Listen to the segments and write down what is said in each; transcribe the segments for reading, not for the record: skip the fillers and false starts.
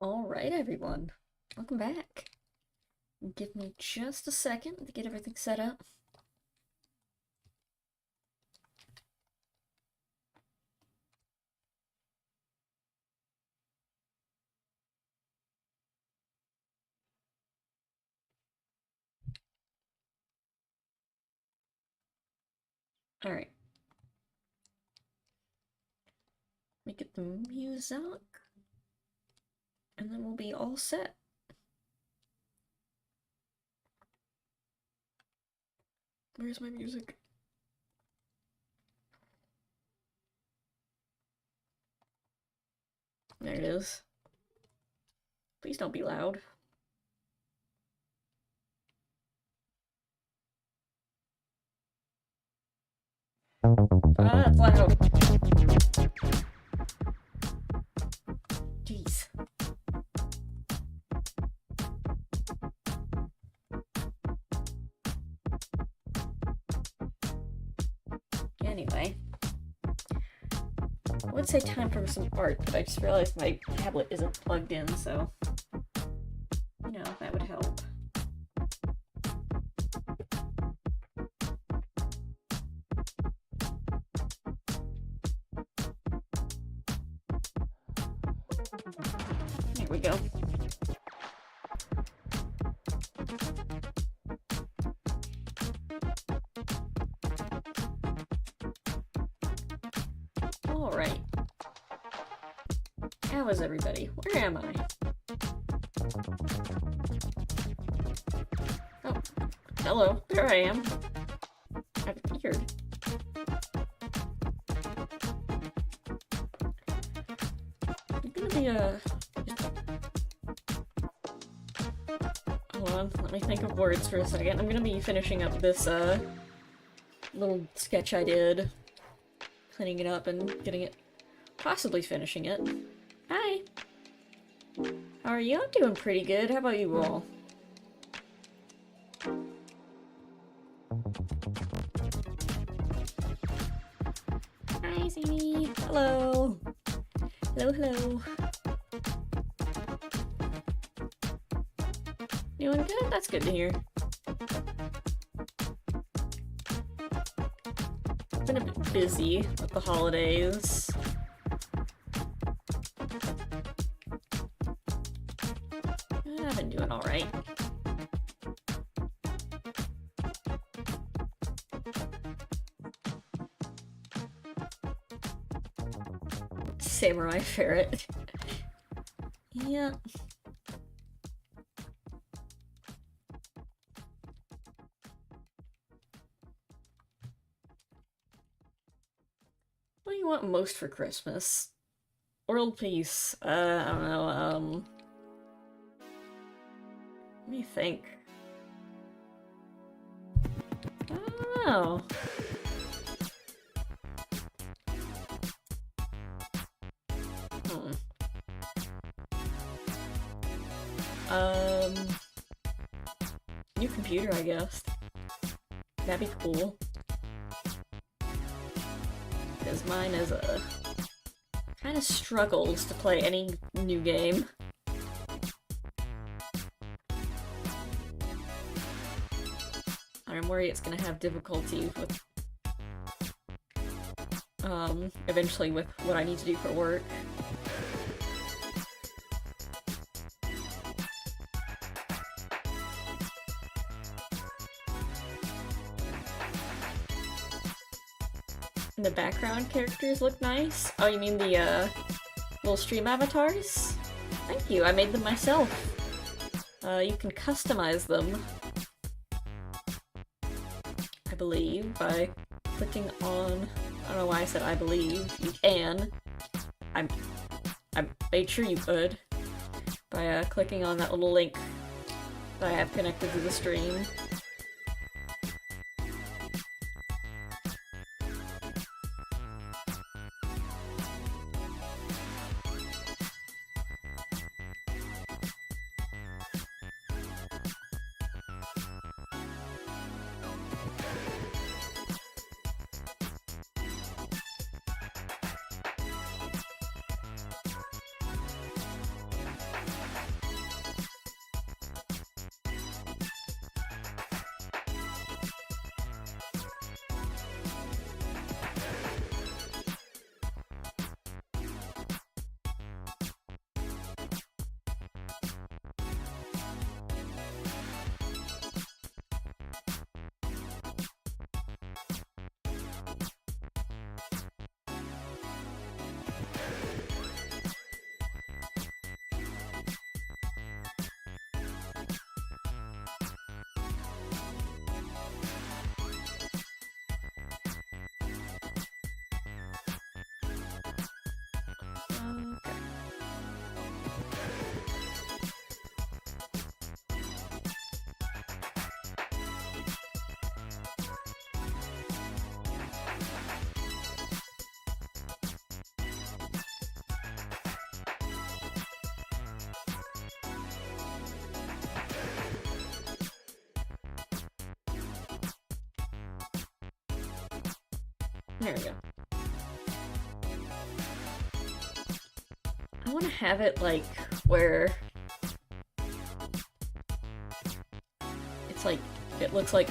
Alright, everyone. Welcome back. Give me just a second to get everything set up. Alright. Let me get the music. And then we'll be all set. Where's my music? There it is. Please don't be loud. Ah, it's loud. Jeez. Anyway. I would say time for some art, but I just realized my tablet isn't plugged in, so... You know, that would help. There we go. Alright. How is everybody? Where am I? Oh, hello. There I am. I've appeared. I'm gonna be Hold on, let me think of words for a second. I'm gonna be finishing up this, little sketch I did. Cleaning it up and getting it... possibly finishing it. Hi! How are you? I'm doing pretty good. How about you all? Hi, Sammy! Hello! Hello, hello! Doing good? That's good to hear. Been a bit busy with the holidays. I've been doing alright. Samurai ferret. Yeah. What do you want most for Christmas? World peace. I don't know, let me think. I don't know. New computer, I guess. That'd be cool. Because mine is kind of struggles to play any new game. I'm worried it's gonna have difficulty with eventually with what I need to do for work. The background characters look nice. Oh, you mean the little stream avatars? Thank you, I made them myself. You can customize them, I believe, by clicking on... I don't know why I said I believe. You can. I made sure you could. By clicking on that little link that I have connected to the stream. There we go. I want to have it like where it's like it looks like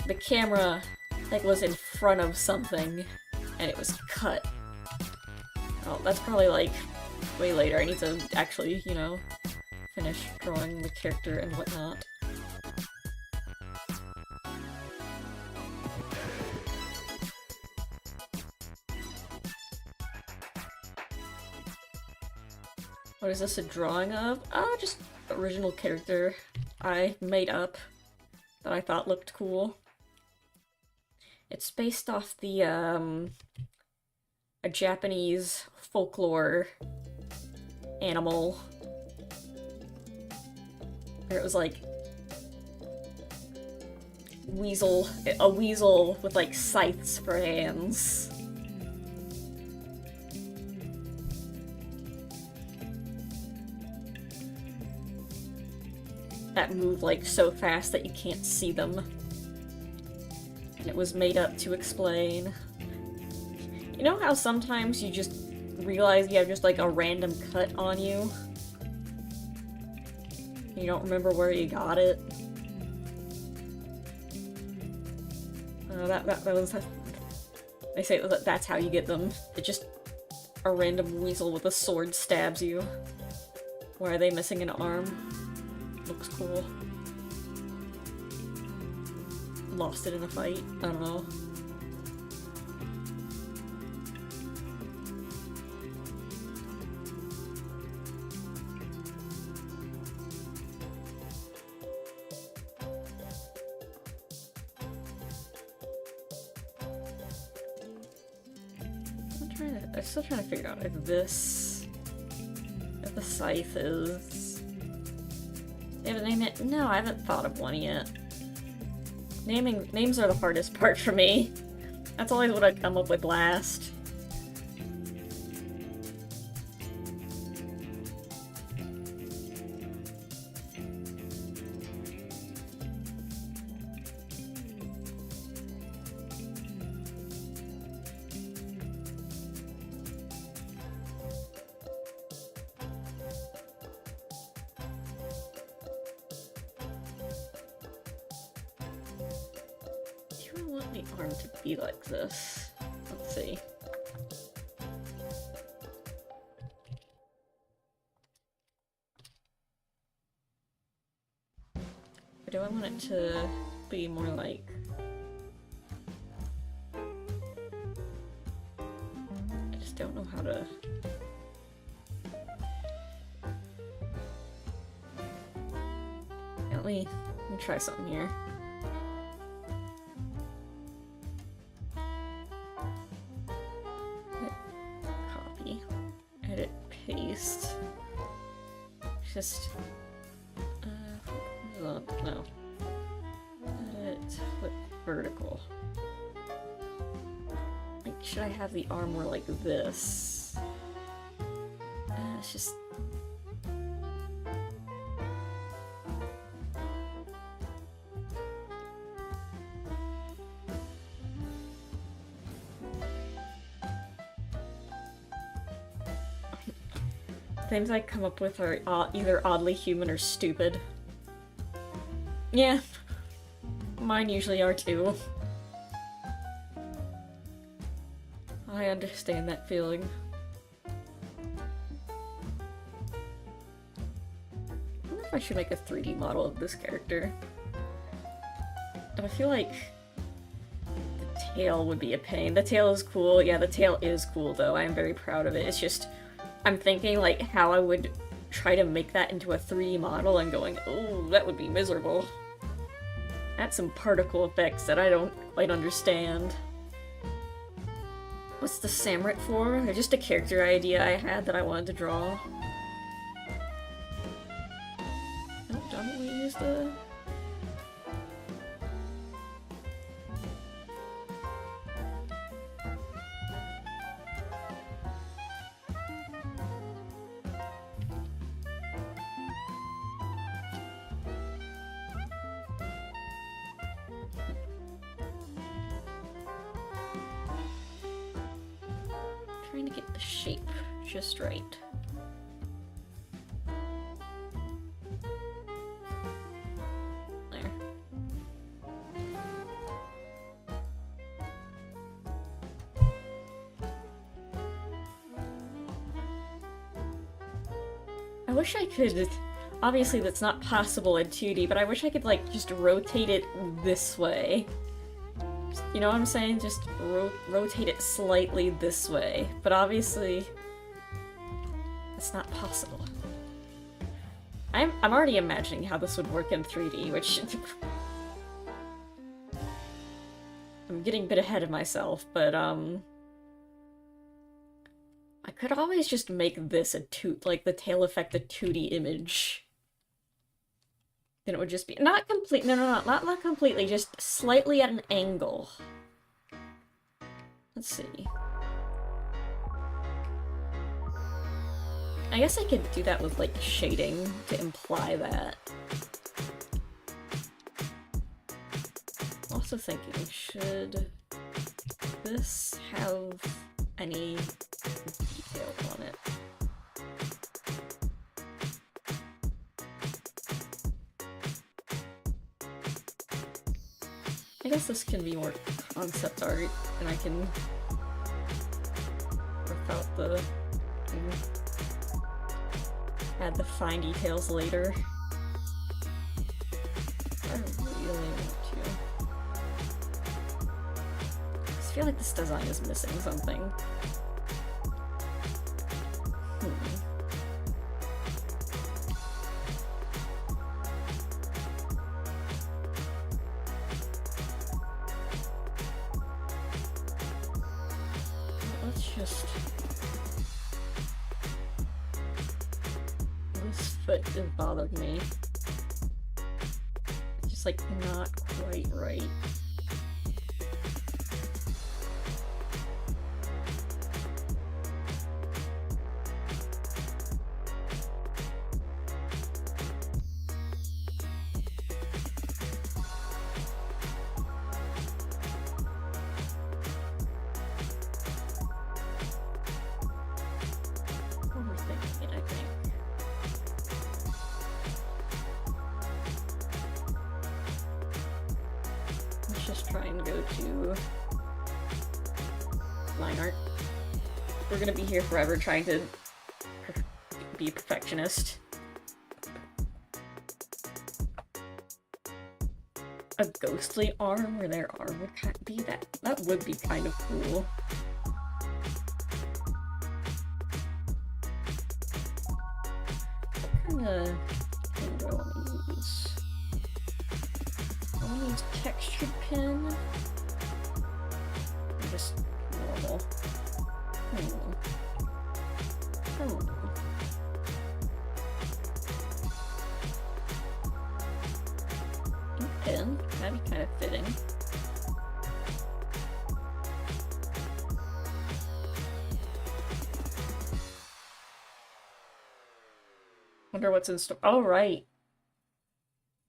the camera like was in front of something and it was cut. Oh, that's probably like way later. I need to actually, you know, finish drawing the character and whatnot. What is this a drawing of? Oh, just original character I made up that I thought looked cool. It's based off the, a Japanese folklore animal. Where it was like a weasel with like scythes for hands. That move like so fast that you can't see them. And it was made up to explain. You know how sometimes you just realize you have just like a random cut on you? You don't remember where you got it? That was... They say that that's how you get them. It just... A random weasel with a sword stabs you. Why are they missing an arm? Looks cool. Lost it in a fight? I don't know. I'm still trying to figure out if the scythe is... They have a name it? No, I haven't thought of one yet. Names are the hardest part for me. That's always what I come up with last. Arm to be like this. Let's see. Or do I want it to be more like... I just don't know how to... Let me try something here. Just, no. Edit, flip vertical. Like, should I have the arm more like this? It's just... Things I come up with are either oddly human or stupid. Yeah. Mine usually are too. I understand that feeling. I wonder if I should make a 3D model of this character. I feel like the tail would be a pain. The tail is cool. Yeah, the tail is cool though. I am very proud of it. It's just... I'm thinking, like, how I would try to make that into a 3D model and going, oh, that would be miserable. That's some particle effects that I don't quite understand. What's the Samrit for? They're just a character idea I had that I wanted to draw. Oh, don't we use the... trying to get the shape just right. There. I wish I could... Obviously that's not possible in 2D, but I wish I could, like, just rotate it this way. You know what I'm saying? Just rotate it slightly this way. But obviously... it's not possible. I'm already imagining how this would work in 3D, which... I'm getting a bit ahead of myself, but, I could always just make this like, the tail effect a 2D image. Then it would just be- not complete- no, not completely, just slightly at an angle. Let's see. I guess I could do that with, like, shading to imply that. Also thinking, should this have any detail on it? I guess this can be more concept art, and I can rip out the... add the fine details later. I really want to. I just feel like this design is missing something. Let's just... this foot has bothered me. It's just, like, not quite right. Overthinking it, I think. Let's just try and go to line art. We're gonna be here forever trying to be a perfectionist. A ghostly arm where their arm would be that would be kind of cool. What kind of pen do I want to use? I want to use textured pen. Or just normal. Pen, that'd be kind of fitting. Wonder what's in store. Oh, right.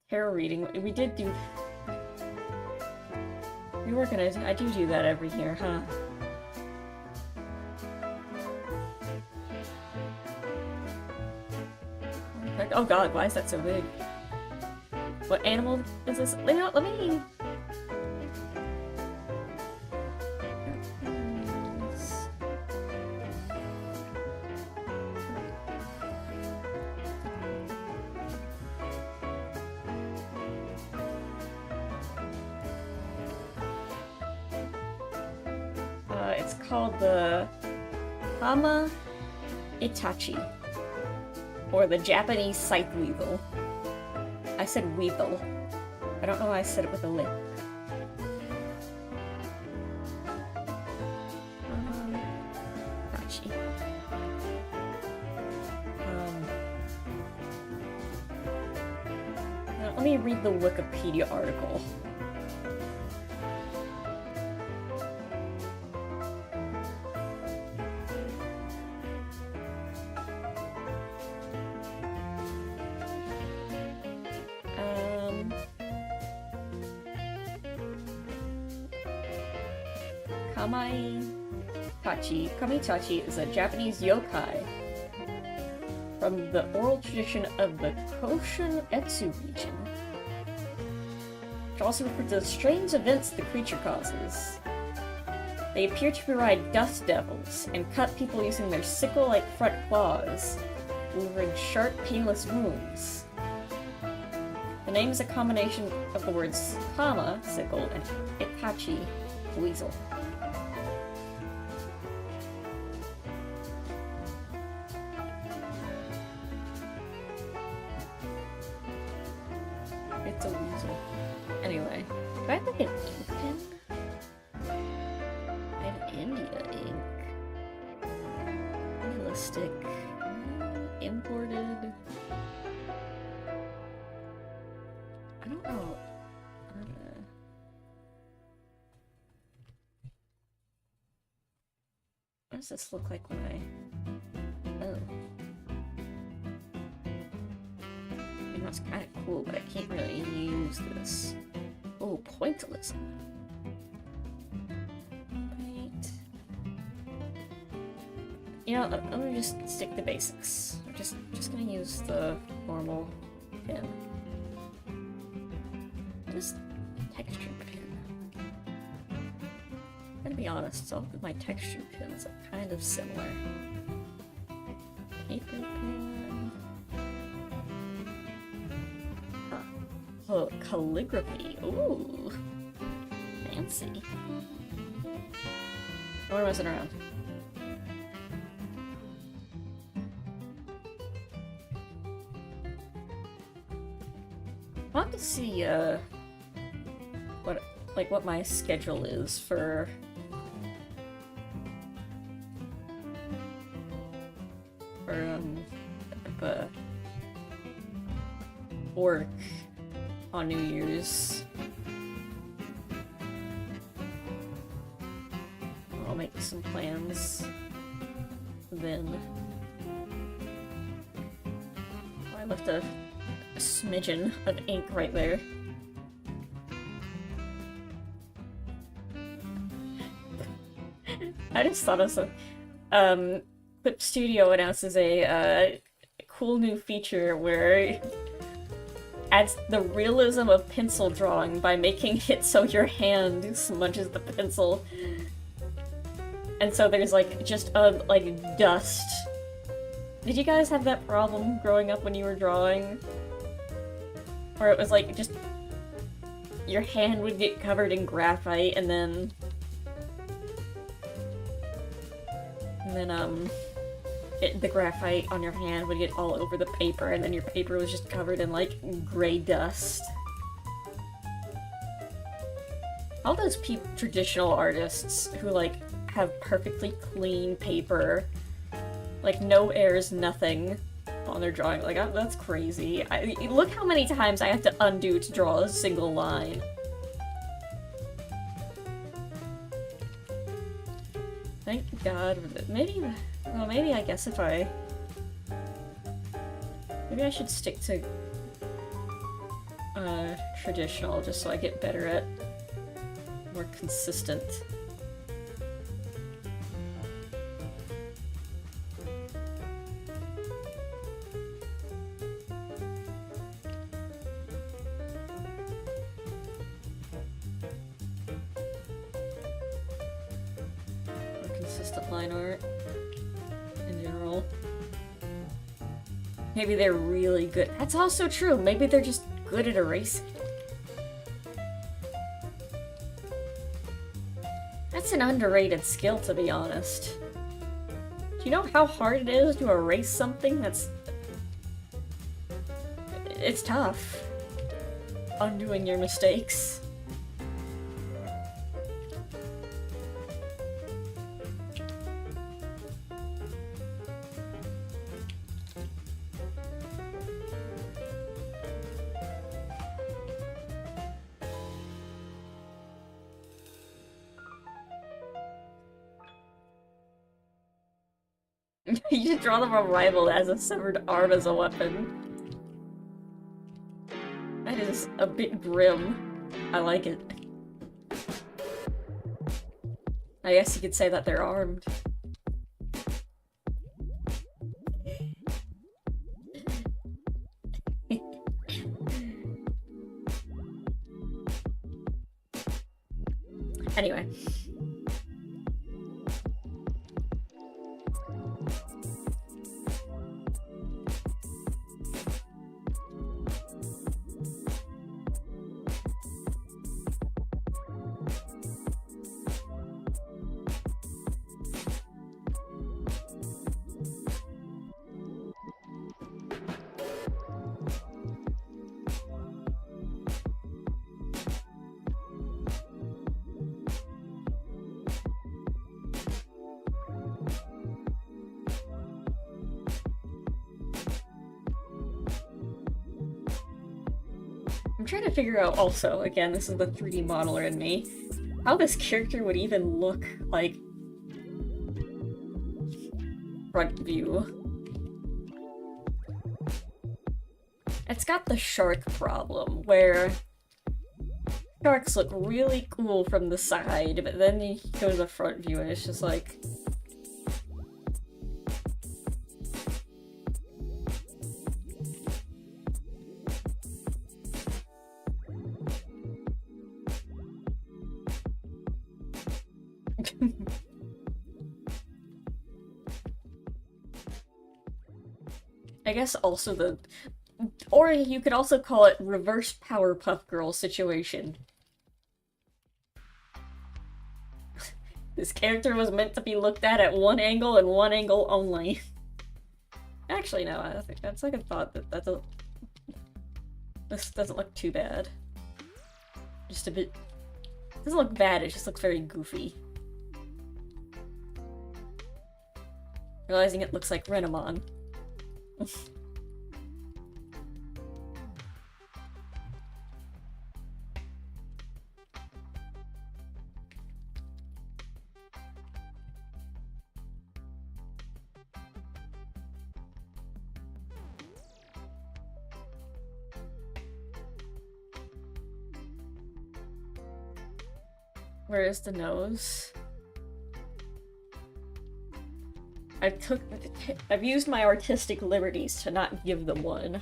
Tarot reading. We did do... we were gonna... I do that every year, huh? Oh god, why is that so big? What animal is this? Let me... it's called the Hama Itachi, or the Japanese scythe weevil. I said weevil. I don't know why I said it with a lip. Itachi. Now let me read the Wikipedia article. Kamitachi. Kamitachi is a Japanese yokai from the oral tradition of the Koshin Etsu region, which also refers to the strange events the creature causes. They appear to provide dust devils and cut people using their sickle-like front claws, delivering sharp, painless wounds. The name is a combination of the words kama, sickle, and itachi, weasel. It's a weasel. Anyway, do I have like an ink pen? I have India ink. Realistic. Imported. I don't know. What does this look like when I... Oh. I mean, that's kind of cool, but I can't really use this. Oh, pointillism. Paint. You know, I'm gonna just stick to basics. I'm just gonna use the normal pen. Just texture pen. I'm gonna be honest, all of my texture pens are kind of similar. Paper pen. Huh. Oh, calligraphy. Ooh. Fancy. Or messing around. I'll have to see, what my schedule is for work on New Year's. I'll make some plans then. I left a smidgen of ink right there. I just thought of some. Clip Studio announces a cool new feature where it adds the realism of pencil drawing by making it so your hand smudges the pencil. And so there's like just like dust. Did you guys have that problem growing up when you were drawing? Where it was like just your hand would get covered in graphite and then the graphite on your hand would get all over the paper, and then your paper was just covered in, like, gray dust. All those traditional artists who, like, have perfectly clean paper, like, no errors, nothing on their drawing, like, that's crazy. Look how many times I have to undo to draw a single line. Thank God. Maybe I guess if I... Maybe I should stick to traditional just so I get better at more consistent. Line art in general. Maybe they're really good. That's also true. Maybe they're just good at erasing. That's an underrated skill, to be honest. Do you know how hard it is to erase something that's... It's tough. Undoing your mistakes. You just draw them a rival as a severed arm as a weapon. That is a bit grim. I like it. I guess you could say that they're armed. Anyway. I'm trying to figure out also, again, this is the 3D modeler in me, how this character would even look like front view. It's got the shark problem, where sharks look really cool from the side, but then you go to the front view and it's just like... I guess also the... Or you could also call it reverse Powerpuff Girl situation. This character was meant to be looked at one angle and one angle only. Actually, no, I think that's like a thought that that's a... This doesn't look too bad. Just a bit... It doesn't look bad, it just looks very goofy. Realizing it looks like Renamon. Where is the nose? I've used my artistic liberties to not give them one.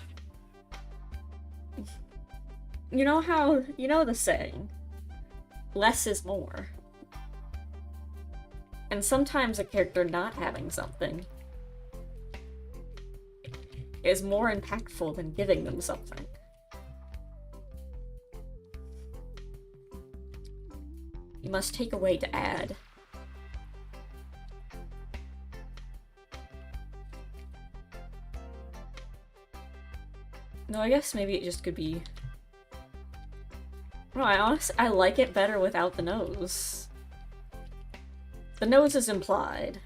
You know how, you know the saying, less is more. And sometimes a character not having something is more impactful than giving them something. You must take away to add. No, I guess maybe it just could be... No, I like it better without the nose. The nose is implied.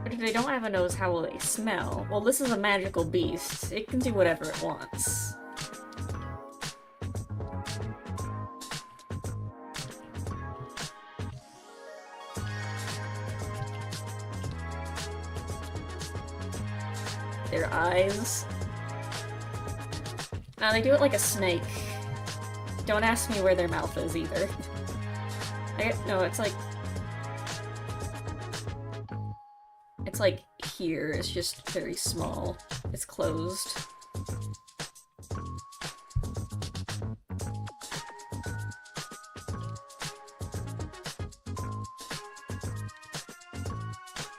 But if they don't have a nose, how will they smell? Well, this is a magical beast. It can do whatever it wants. Their eyes. Now they do it like a snake. Don't ask me where their mouth is either. No, it's like... It's like here, it's just very small. It's closed.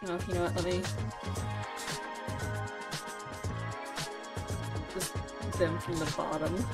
Oh, you know what, let me... Just them from the bottom.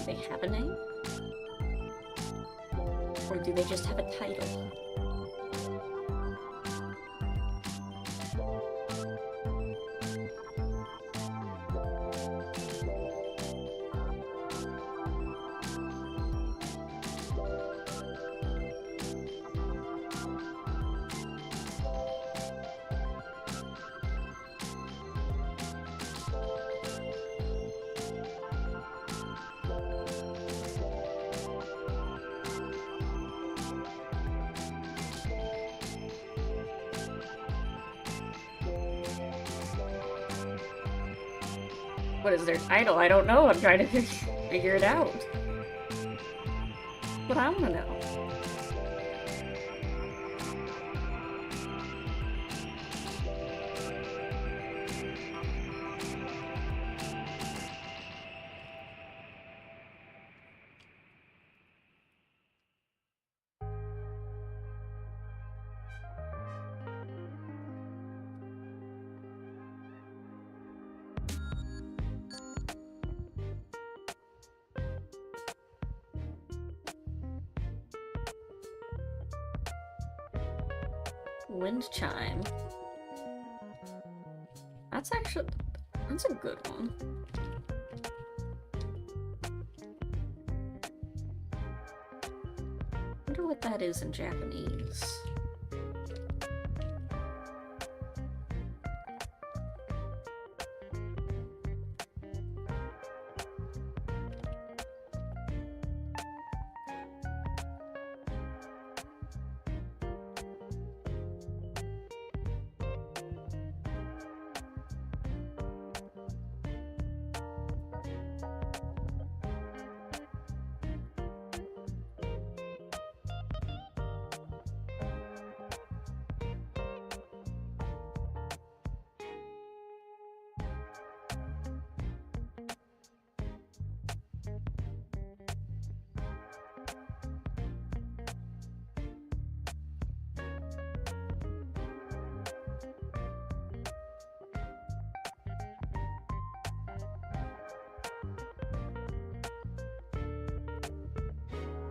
they have a name? Or do they just have a title? What is their title? I don't know. I'm trying to figure it out. What I wanna know. Wind chime. That's a good one. Wonder what that is in Japanese.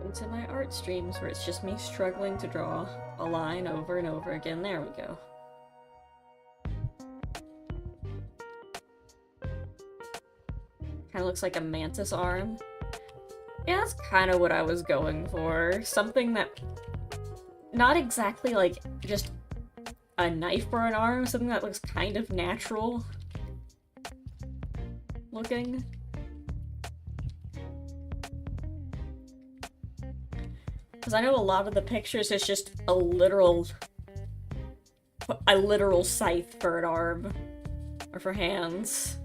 Into my art streams where it's just me struggling to draw a line over and over again. There we go. Kinda looks like a mantis arm. Yeah, that's kind of what I was going for. Something that... not exactly like just a knife for an arm, something that looks kind of natural looking. Because I know a lot of the pictures is just a literal scythe for an arm. Or for hands.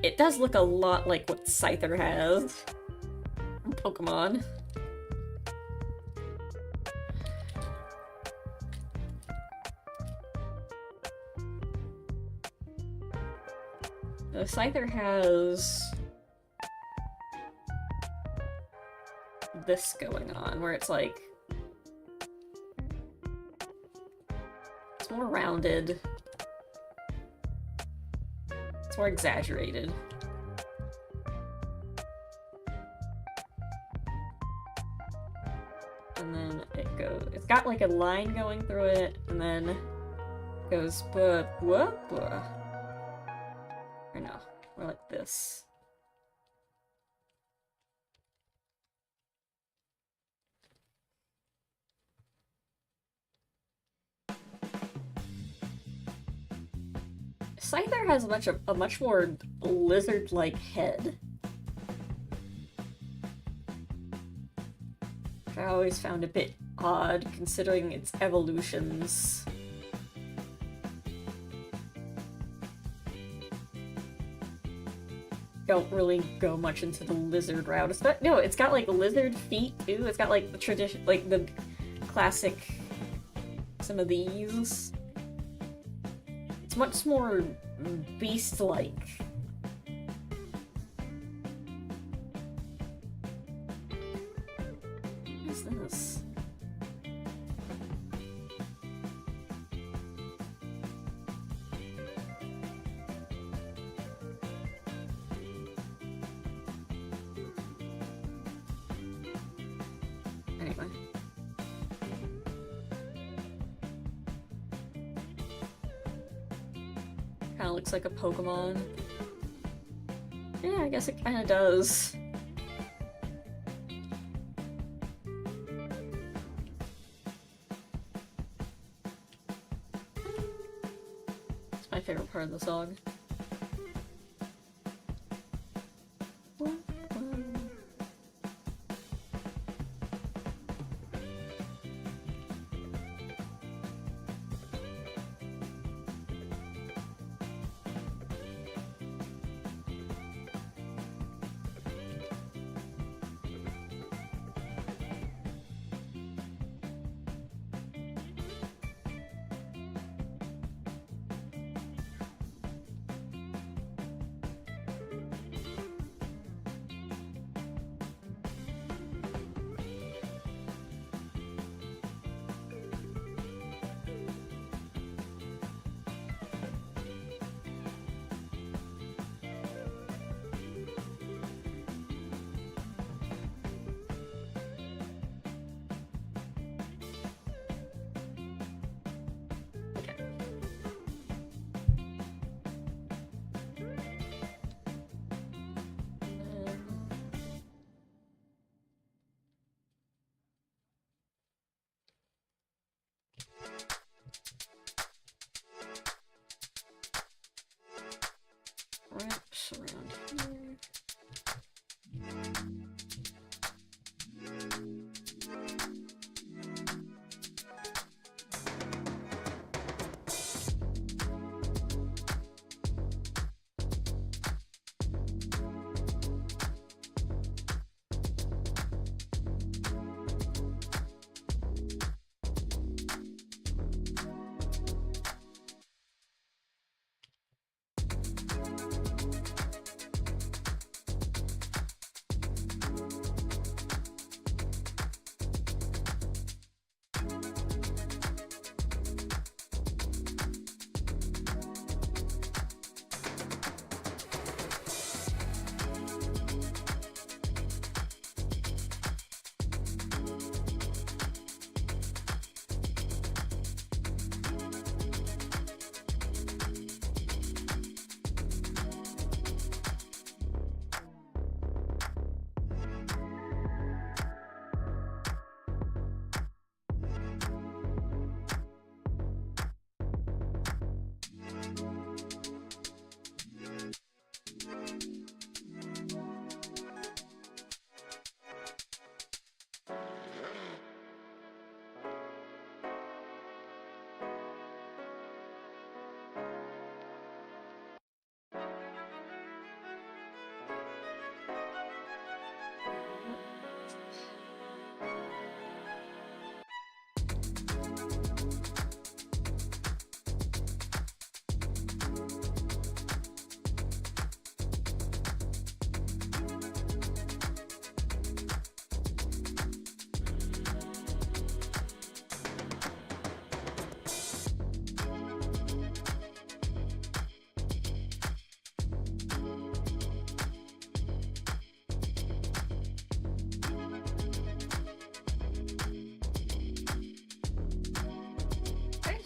It does look a lot like what Scyther has in Pokemon. The Scyther has this going on, where it's like... it's more rounded. It's more exaggerated. And then it goes... it's got like a line going through it, and then it goes buh, buh, buh. Or no, more like this. Scyther has a much more lizard-like head. Which I always found a bit odd, considering its evolutions. Don't really go much into the lizard route. It's not, no, it's got like lizard feet too. It's got like the tradition, like the classic, some of these. It's much more beast-like. What is this? kind of looks like a Pokemon. Yeah, I guess it kind of does. It's my favorite part of the song. Wraps around here.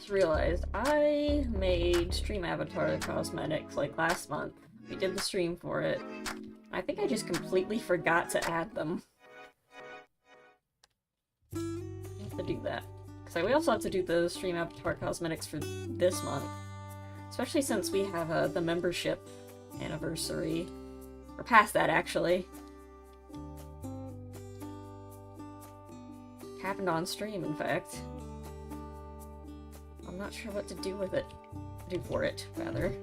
Realized I made Stream Avatar cosmetics like last month. We did the stream for it. I think I just completely forgot to add them. I have to do that. Because we also have to do the Stream Avatar cosmetics for this month. Especially since we have the membership anniversary. Or past that, actually. Happened on stream, in fact. I'm not sure what to do with it. Do for it, rather.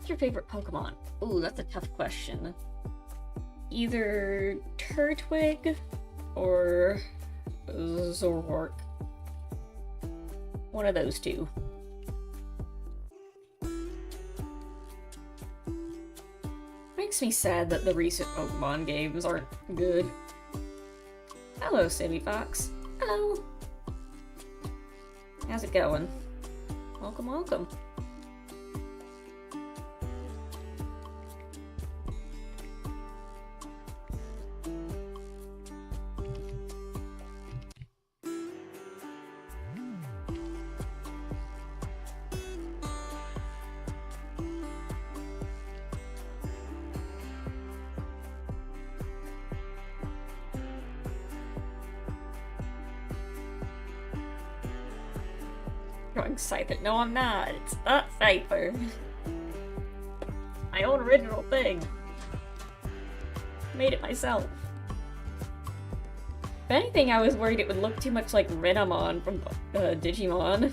What's your favorite Pokemon? Ooh, that's a tough question. Either Turtwig or Zorork. One of those two. Makes me sad that the recent Pokemon games aren't good. Hello, Sammy Fox. Hello. How's it going? Welcome, welcome. Going Scyther. No, I'm not. It's not Scyther. My own original thing. Made it myself. If anything, I was worried it would look too much like Renamon from Digimon.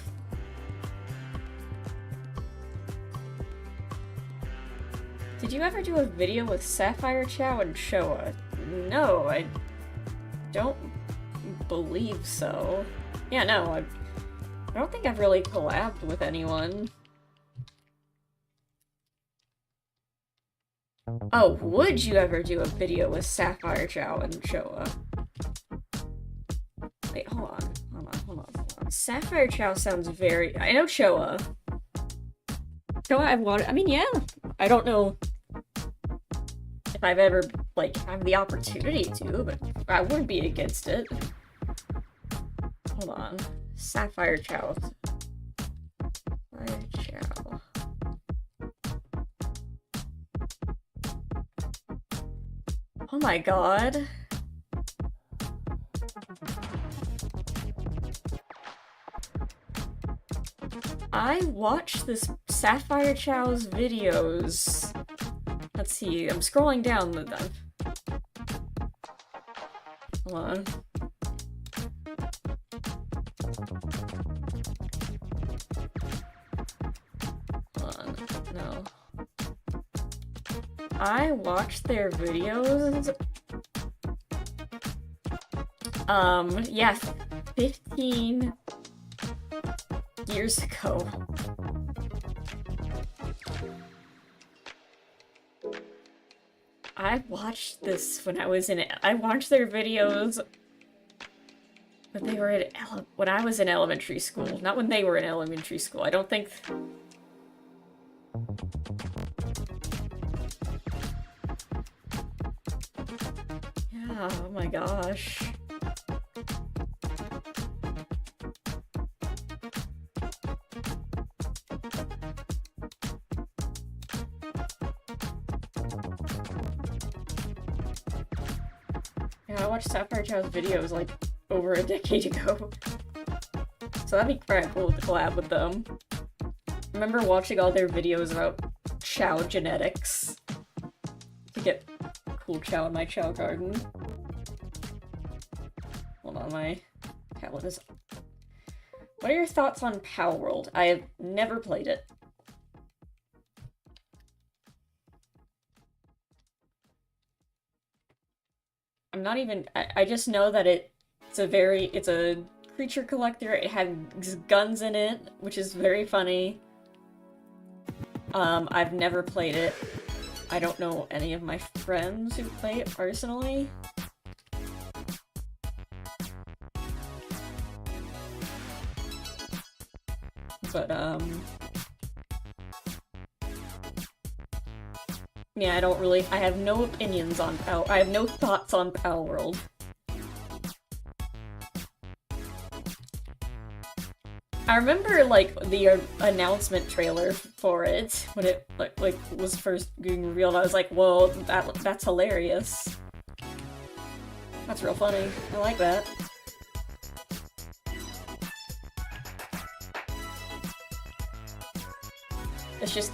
Did you ever do a video with Sapphire Chow and Showa? No, I don't believe so. Yeah, no, I don't think I've really collabed with anyone. Oh, would you ever do a video with Sapphire Chow and Showa? Wait, hold on. Sapphire Chow sounds very... I know Showa. Showa, I mean, yeah. I don't know if I've ever, like, have the opportunity to, but I wouldn't be against it. Hold on. Sapphire Chow. Sapphire Chow. Oh my god. I watched this Sapphire Chow's videos. Let's see, I'm scrolling down the... Hold on. No. I watched their videos. Yeah, 15 years ago. I watched this when I was in it. I watched their videos when they were when I was in elementary school, not when they were in elementary school. I don't think. Yeah, oh my gosh. Yeah, I watched Sapphire Chow's videos like over a decade ago. So that'd be quite cool to collab with them. I remember watching all their videos about Chow genetics to get cool Chow in my Chow garden. Hold on, my tablet is... What are your thoughts on Palworld? I have never played it. I'm not even... I just know that it's a creature collector. It has guns in it, which is very funny. I've never played it. I don't know any of my friends who play it personally. But, yeah, I have no opinions on I have no thoughts on Palworld. I remember, like, the announcement trailer for it, when it, like was first being revealed. I was like, whoa, that's hilarious. That's real funny. I like that. It's just...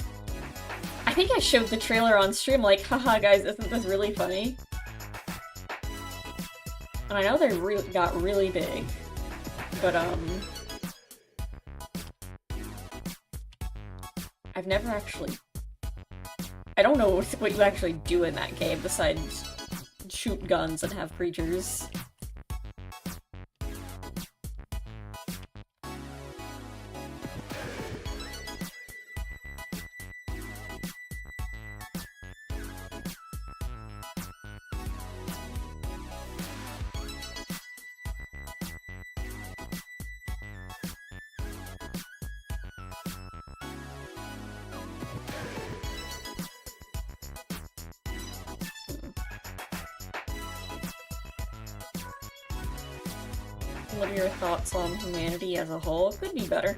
I think I showed the trailer on stream, like, haha guys, isn't this really funny? And I know they got really big, but, I've never actually I don't know what you actually do in that game besides shoot guns and have creatures. What are your thoughts on humanity as a whole? It could be better.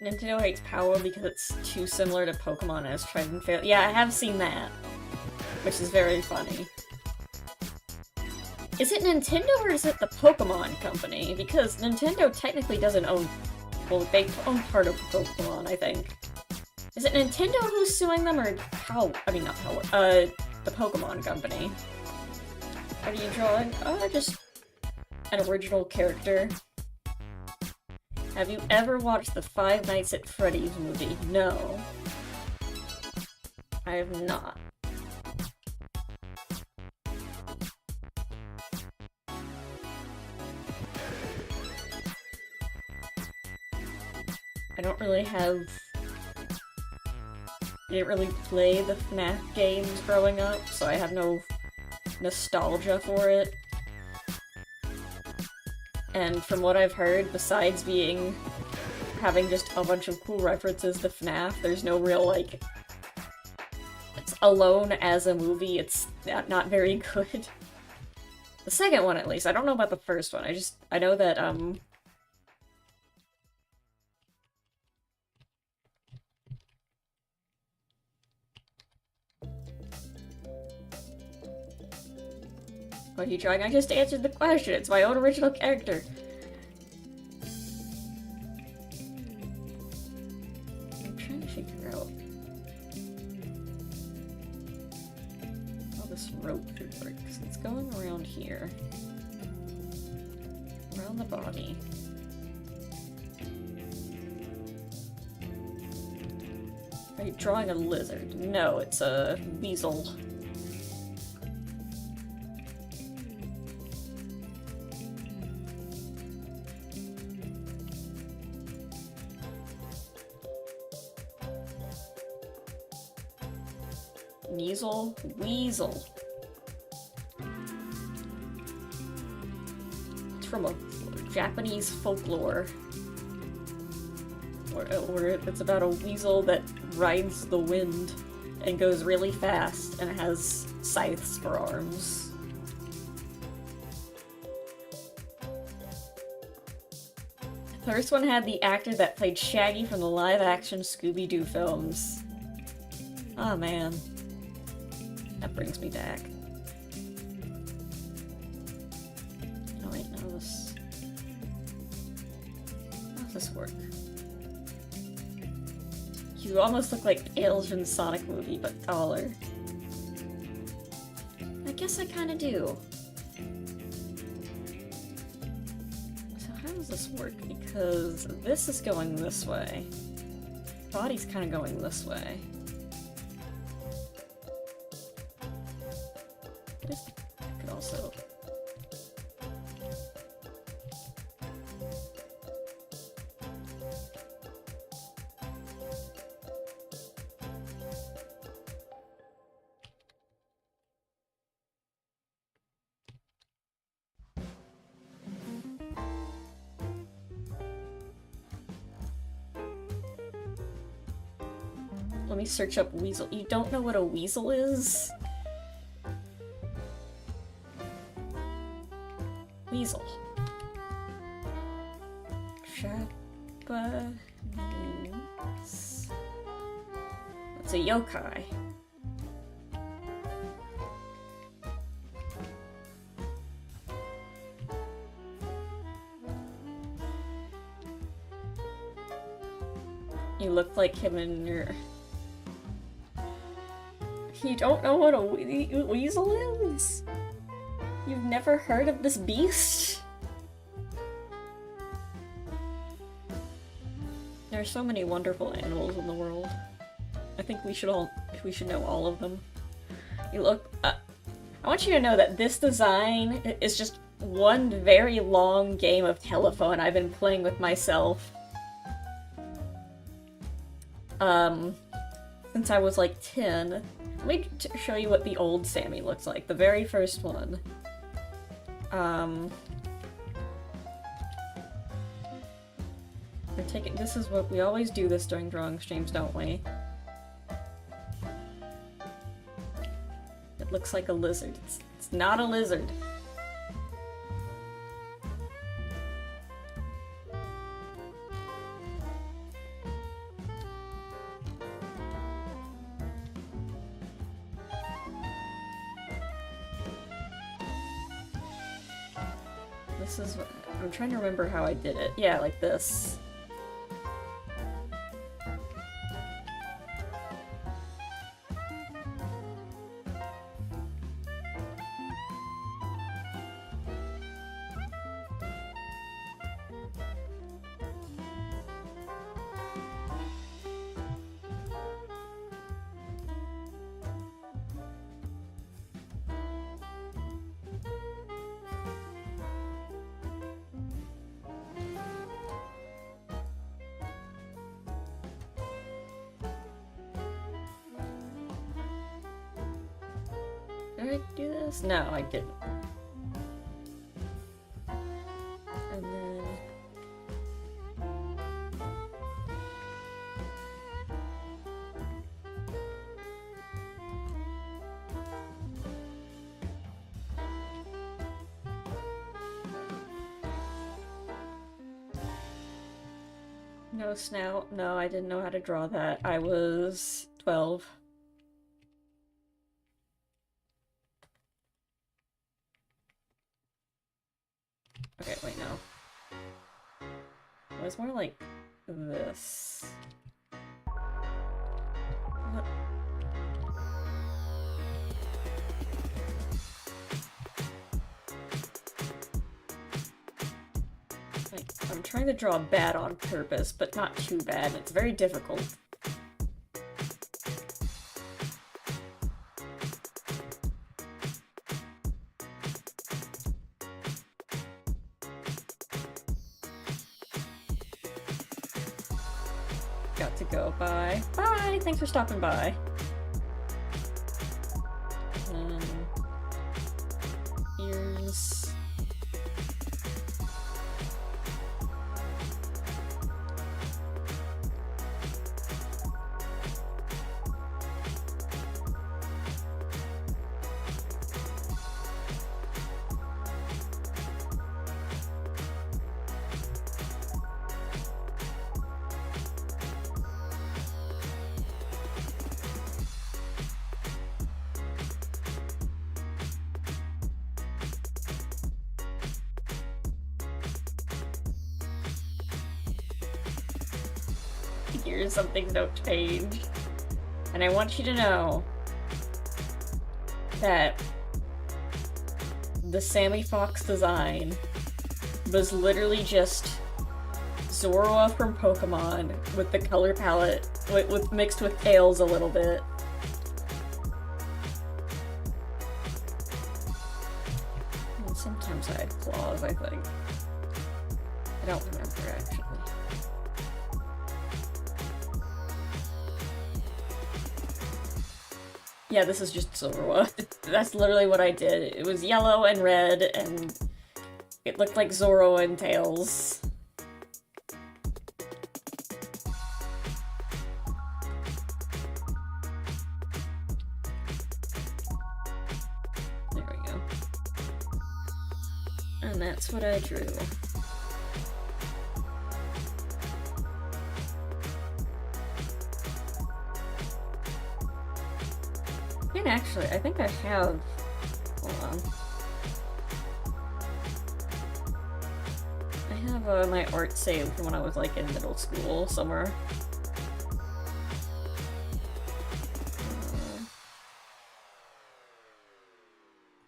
Nintendo hates Power because it's too similar to Pokemon as tried and failed. Yeah, I have seen that, which is very funny. Is it Nintendo or is it the Pokemon Company? Because Nintendo technically doesn't own... Well, they own part of Pokemon, I think. Is it Nintendo who's suing them, or I mean, not Power. The Pokemon Company. What are you drawing? Just an original character. Have you ever watched the Five Nights at Freddy's movie? No. I have not. I don't really have... I didn't really play the FNAF games growing up, so I have no nostalgia for it. And from what I've heard, besides having just a bunch of cool references to FNAF, there's no real, like... It's alone as a movie, it's not very good. The second one, at least. I don't know about the first one, I know that, What are you trying? I just answered the question. It's my own original character. I'm trying to figure out how this rope could work. Because it's going around here. Around the body. Are you drawing a lizard? No, it's a weasel. Weasel. It's from a Japanese folklore. Where it's about a weasel that rides the wind and goes really fast and has scythes for arms. The first one had the actor that played Shaggy from the live-action Scooby-Doo films. Oh man. That brings me back. Oh wait, no, this... How does this work? You almost look like Tails from the Sonic movie, but taller. I guess I kinda do. So how does this work? Because this is going this way. Body's kinda going this way. I could also... Let me search up weasel. You don't know what a weasel is? Weasel. It's a yokai. You look like him in your... You don't know what a weasel is? You've never heard of this beast? There are so many wonderful animals in the world. I think we should know all of them. You look... I want you to know that this design is just one very long game of telephone I've been playing with myself. Since I was like 10. Let me show you what the old Sammy looks like. The very first one. This is what we always do this during drawing streams, don't we? It looks like a lizard. It's not a lizard. This is what... I'm trying to remember how I did it. Yeah, like this. Did I do this? No, I didn't. And then... No snout. No, I didn't know how to draw that. I was 12. Okay, wait, no. It was more like this. What? Like, I'm trying to draw bad on purpose, but not too bad. It's very difficult. Got to go. Bye. Bye! Thanks for stopping by. Ears. Here's something don't change. And I want you to know that the Sammy Fox design was literally just Zorua from Pokemon with the color palette with mixed with Tails a little bit. And sometimes I had claws, I think. I don't remember actually. Yeah, this is just Zorua. That's literally what I did. It was yellow and red, and it looked like Zorua and Tails. There we go. And that's what I drew. might actually, I think I have, hold on. I have my art saved from when I was like in middle school somewhere.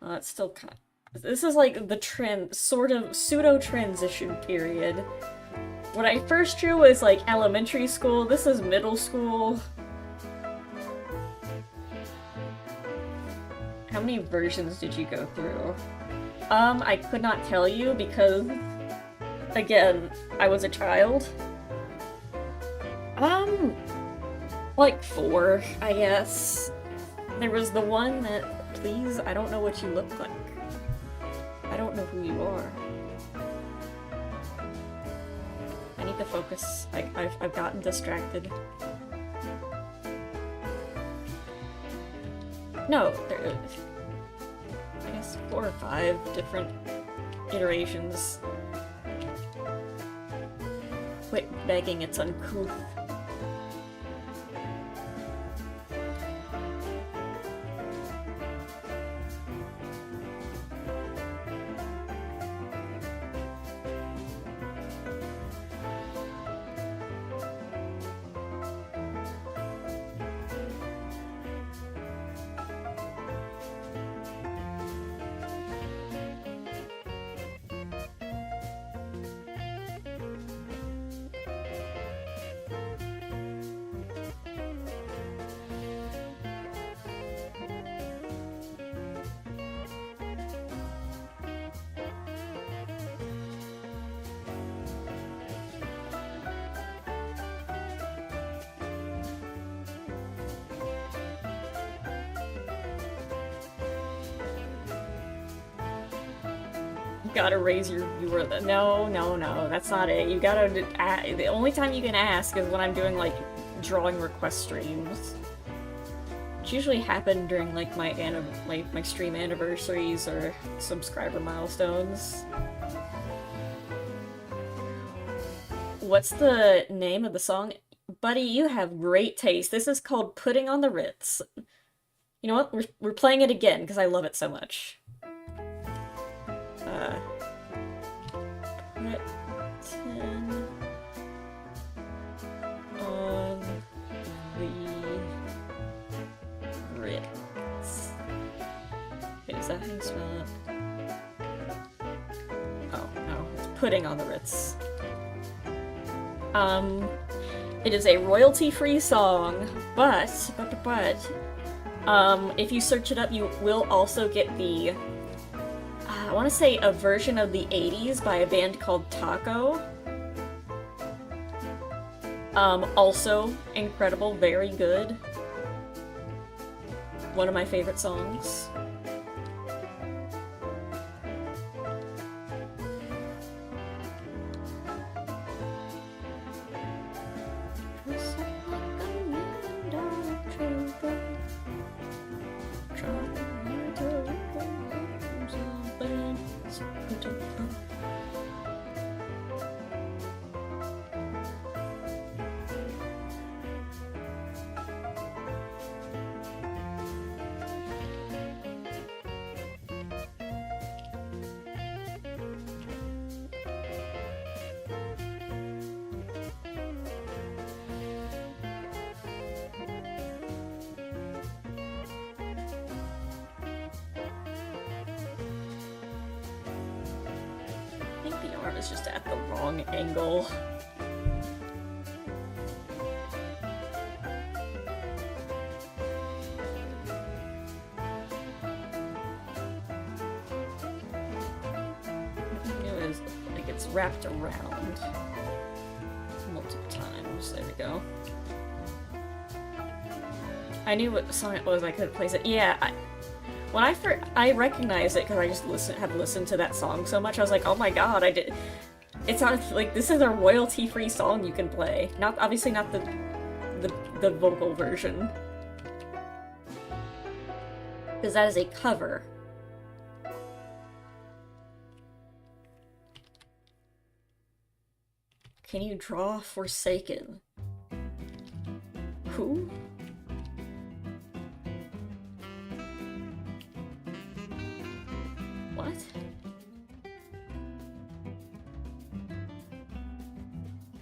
It's still kind of, this is like the sort of pseudo-transition period. What I first drew was like elementary school, this is middle school. How many versions did you go through? I could not tell you because, again, I was a child. Like 4, I guess. There was the one that, please, I don't know what you look like. I don't know who you are. I need to focus. I've gotten distracted. No, there is. I guess 4 or 5 different iterations. Quit begging, it's uncouth. Gotta raise your viewer. No, that's not it. You gotta. The only time you can ask is when I'm doing like drawing request streams. Which usually happen during like my stream anniversaries or subscriber milestones. What's the name of the song? Buddy, you have great taste. This is called Putting on the Ritz. You know what? We're playing it again because I love it so much. On the Ritz. Wait, is that how you spell it? Oh, no. It's Putting on the Ritz. It is a royalty-free song, but, if you search it up, you will also get the, I want to say a version of the 80s by a band called Taco. Also incredible, very good. One of my favorite songs. Is just at the wrong angle. It is like it's wrapped around multiple times. There we go. I knew what song it was. I could place it. Yeah. When I recognized it because I just have listened to that song so much, I was like, oh my god, I did. It's not like this is a royalty-free song you can play. Not obviously not the vocal version, because that is a cover. Can you draw Forsaken? Who? What?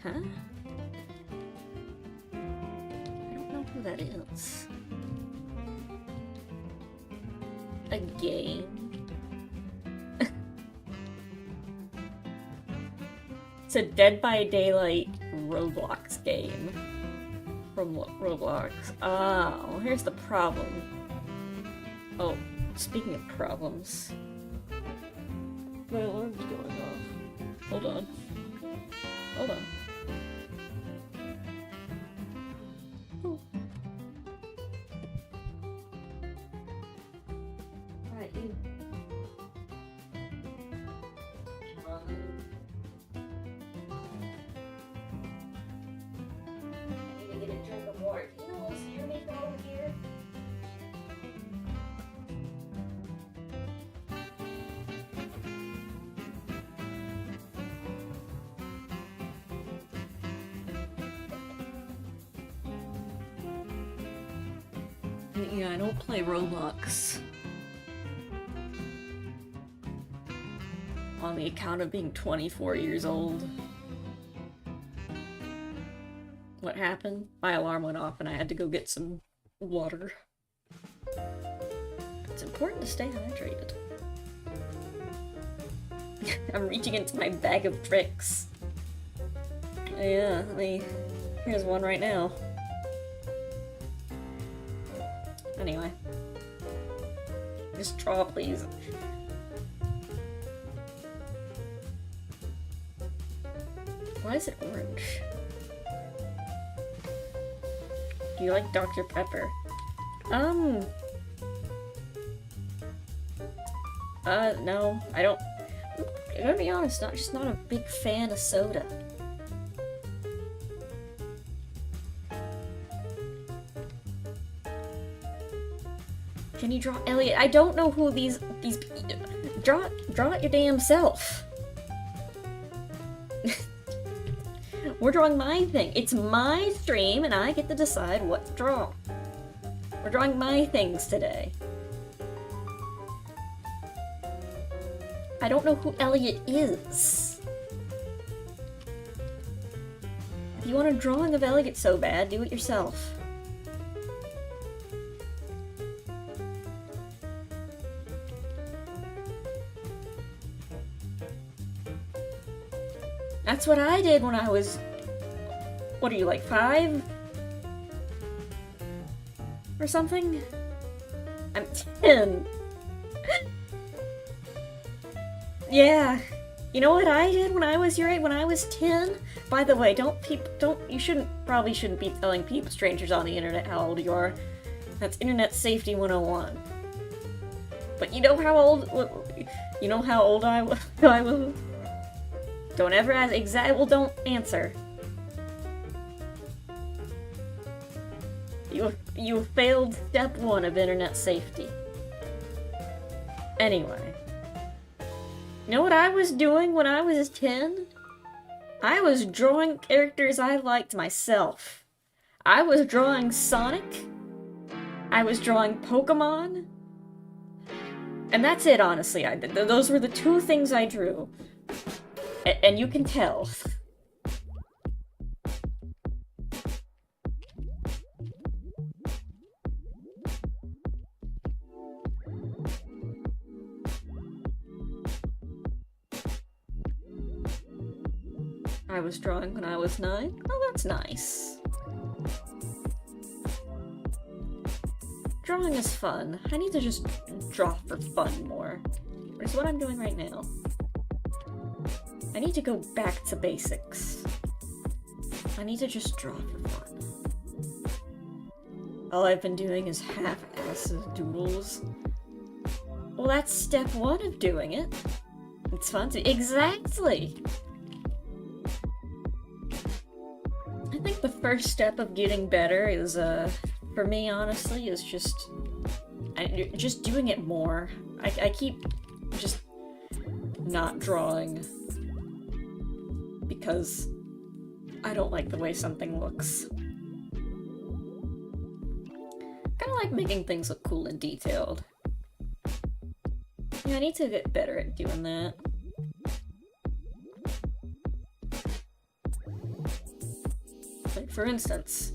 Huh? I don't know who that is. A game? It's a Dead by Daylight Roblox game. From Roblox. Oh, here's the problem. Oh, speaking of problems. My alarm's going off. Hold on. Hold on. Oh. Alright, you. I need to get a drink of water. Can you almost hear me from over here? Yeah, I don't play Roblox. On the account of being 24 years old. What happened? My alarm went off and I had to go get some water. It's important to stay hydrated. I'm reaching into my bag of tricks. Yeah, here's one right now. Anyway. Just draw, please. Why is it orange? Do you like Dr. Pepper? No, I don't. I'm gonna be honest, just not a big fan of soda. Can you draw Elliot? I don't know who these draw it your damn self. We're drawing my thing. It's my stream and I get to decide what to draw. We're drawing my things today. I don't know who Elliot is. If you want a drawing of Elliot so bad, do it yourself. That's what I did when I was... What are you, like 5? Or something? I'm 10. Yeah. You know what I did when I was your age? When I was 10? By the way, you probably shouldn't be telling people, strangers on the internet, how old you are. That's Internet Safety 101. But you know how old I was? Don't ever ask exactly. Well, don't answer. You failed step 1 of internet safety. Anyway. You know what I was doing when I was 10? I was drawing characters I liked myself. I was drawing Sonic. I was drawing Pokemon. And that's it, honestly. Those were the 2 things I drew. And you can tell. I was drawing when I was 9. Oh, that's nice. Drawing is fun. I need to just draw for fun more. Which is what I'm doing right now. I need to go back to basics. I need to just draw for fun. All I've been doing is half-ass doodles. Well, that's step 1 of doing it. It's fun to— Exactly! I think the first step of getting better is, for me, honestly, is just doing it more. I keep just not drawing because I don't like the way something looks. Kinda like making things look cool and detailed. Yeah, I need to get better at doing that. Like, for instance,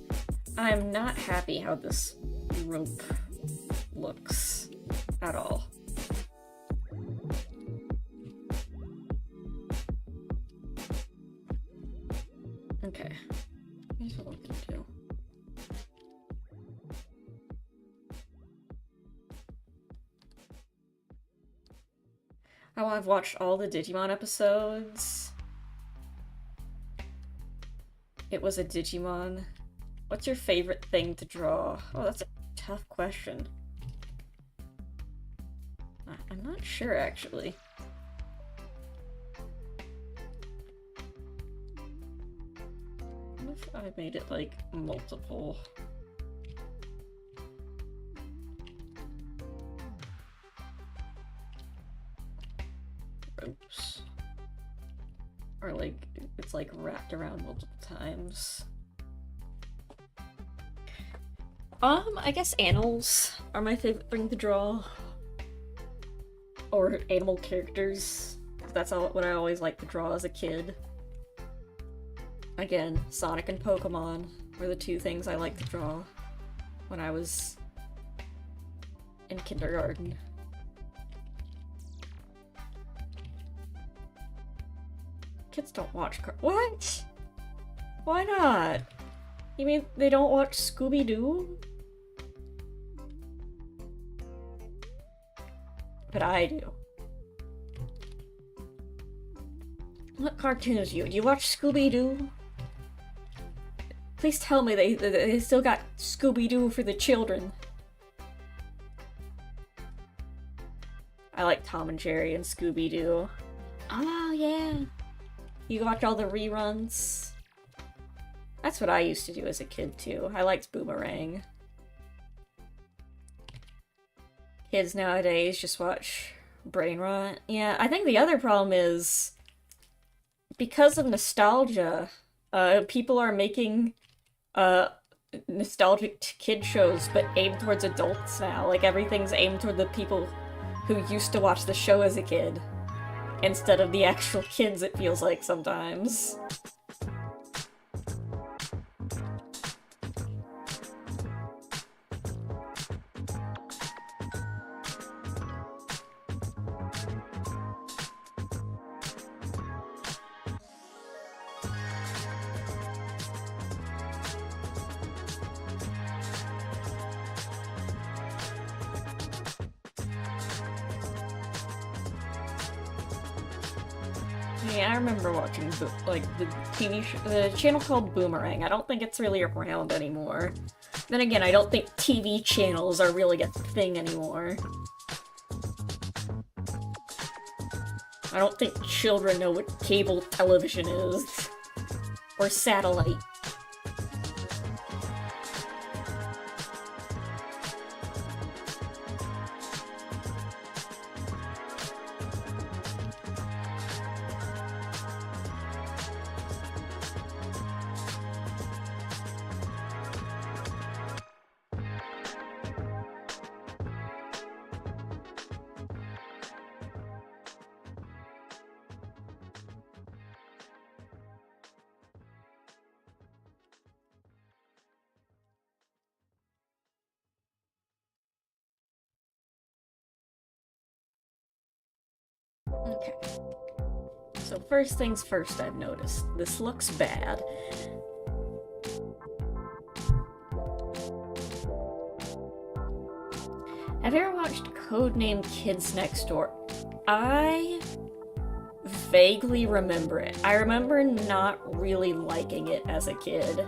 I'm not happy how this rope looks at all. Okay, here's what I'm gonna do. Oh, I've watched all the Digimon episodes. It was a Digimon. What's your favorite thing to draw? Oh, that's a tough question. I'm not sure, actually. What if I made it, like, multiple? Ropes. Or, like, it's, like, wrapped around multiple times. I guess animals are my favorite thing to draw. Or animal characters. That's what I always liked to draw as a kid. Again, Sonic and Pokemon were the two things I liked to draw when I was in kindergarten. Kids don't watch What? Why not? You mean they don't watch Scooby-Doo? But I do. What cartoons do you watch Scooby-Doo? Please tell me they still got Scooby-Doo for the children. I like Tom and Jerry and Scooby-Doo. Oh, yeah. You watch all the reruns? That's what I used to do as a kid, too. I liked Boomerang. Kids nowadays just watch Brain Rot. Yeah, I think the other problem is, because of nostalgia, people are making nostalgic kid shows, but aimed towards adults now. Like, everything's aimed toward the people who used to watch the show as a kid, instead of the actual kids, it feels like sometimes. Yeah, I remember watching like the TV show, the channel called Boomerang. I don't think it's really around anymore. Then again, I don't think TV channels are really a thing anymore. I don't think children know what cable television is. Or satellite. Okay. So first things first, I've noticed. This looks bad. Have you ever watched Codename Kids Next Door? I vaguely remember it. I remember not really liking it as a kid.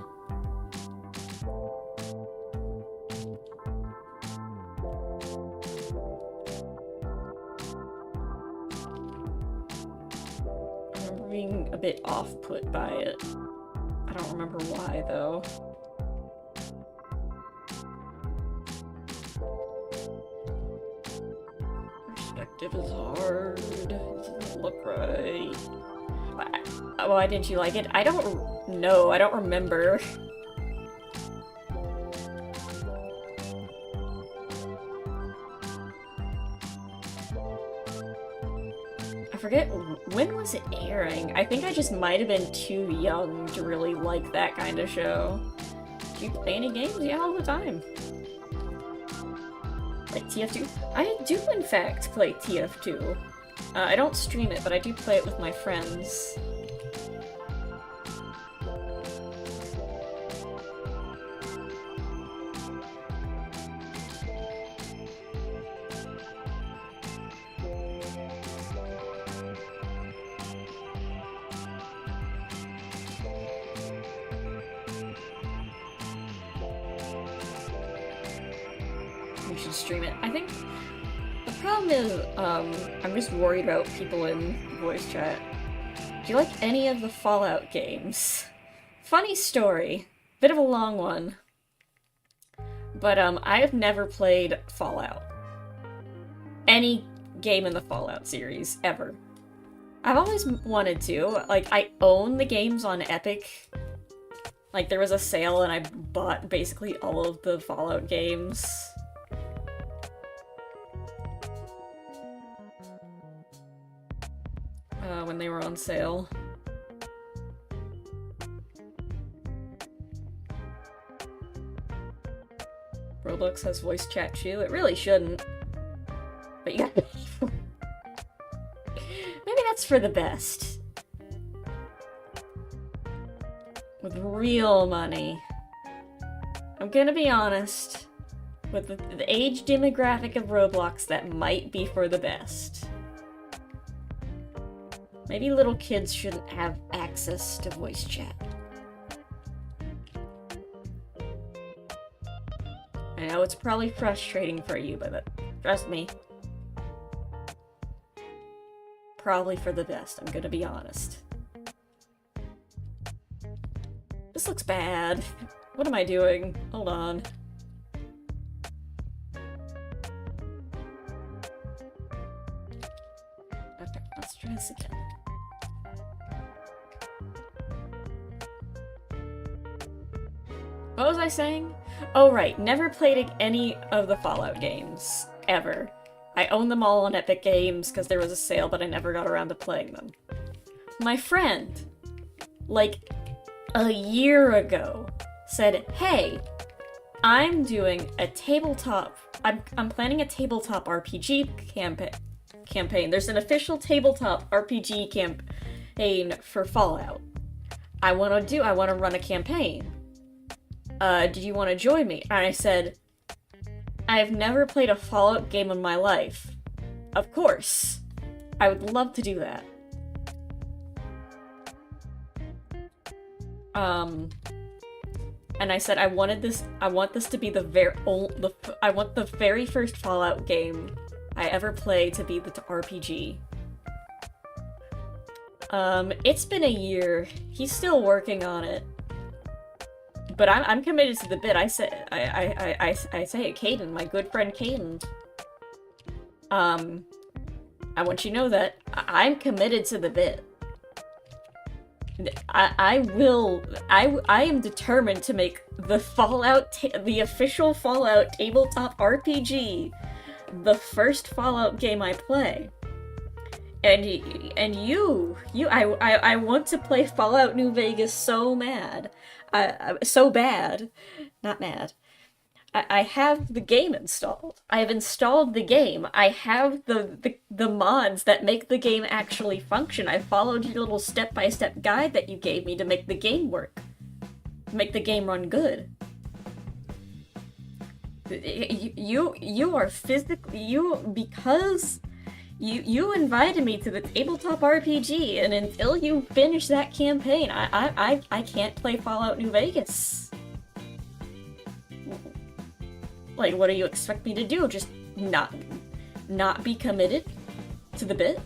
Being a bit off-put by it. I don't remember why, though. Perspective is hard. It doesn't look right. Why didn't you like it? I don't know. I don't remember. forget, when was it airing? I think I just might have been too young to really like that kind of show. Do you play any games? Yeah, all the time. Like TF2? I do, in fact, play TF2. I don't stream it, but I do play it with my friends. We should stream it. I think the problem is, I'm just worried about people in voice chat. Do you like any of the Fallout games? Funny story. Bit of a long one. But, I have never played Fallout. Any game in the Fallout series, ever. I've always wanted to. Like, I own the games on Epic. Like, there was a sale and I bought basically all of the Fallout games. When they were on sale. Roblox has voice chat too. It really shouldn't. But yeah. Maybe that's for the best. With real money. I'm gonna be honest. With the age demographic of Roblox, that might be for the best. Maybe little kids shouldn't have access to voice chat. I know it's probably frustrating for you, but trust me. Probably for the best, I'm gonna be honest. This looks bad. What am I doing? Hold on. Okay, let's try this again. What was I saying? Oh right, never played any of the Fallout games. Ever. I own them all on Epic Games because there was a sale, but I never got around to playing them. My friend, like a year ago, said, hey, I'm doing a tabletop... I'm planning a tabletop RPG campaign. There's an official tabletop RPG campaign for Fallout. I want to run a campaign. Do you want to join me? And I said, I've never played a Fallout game in my life. Of course. I would love to do that. And I said I want this to be I want the very first Fallout game I ever played to be the RPG. It's been a year. He's still working on it. But I'm committed to the bit. I say it, Caden, my good friend Caden. I want you to know that I'm committed to the bit. I am determined to make the official Fallout tabletop RPG the first Fallout game I play. And I want to play Fallout New Vegas so mad. So bad. Not mad. I have the game installed. I have installed the game. I have the mods that make the game actually function. I followed your little step-by-step guide that you gave me to make the game work. Make the game run good. You are physically... because... You invited me to the tabletop RPG, and until you finish that campaign, I can't play Fallout New Vegas. Like, what do you expect me to do? Just not be committed to the bit?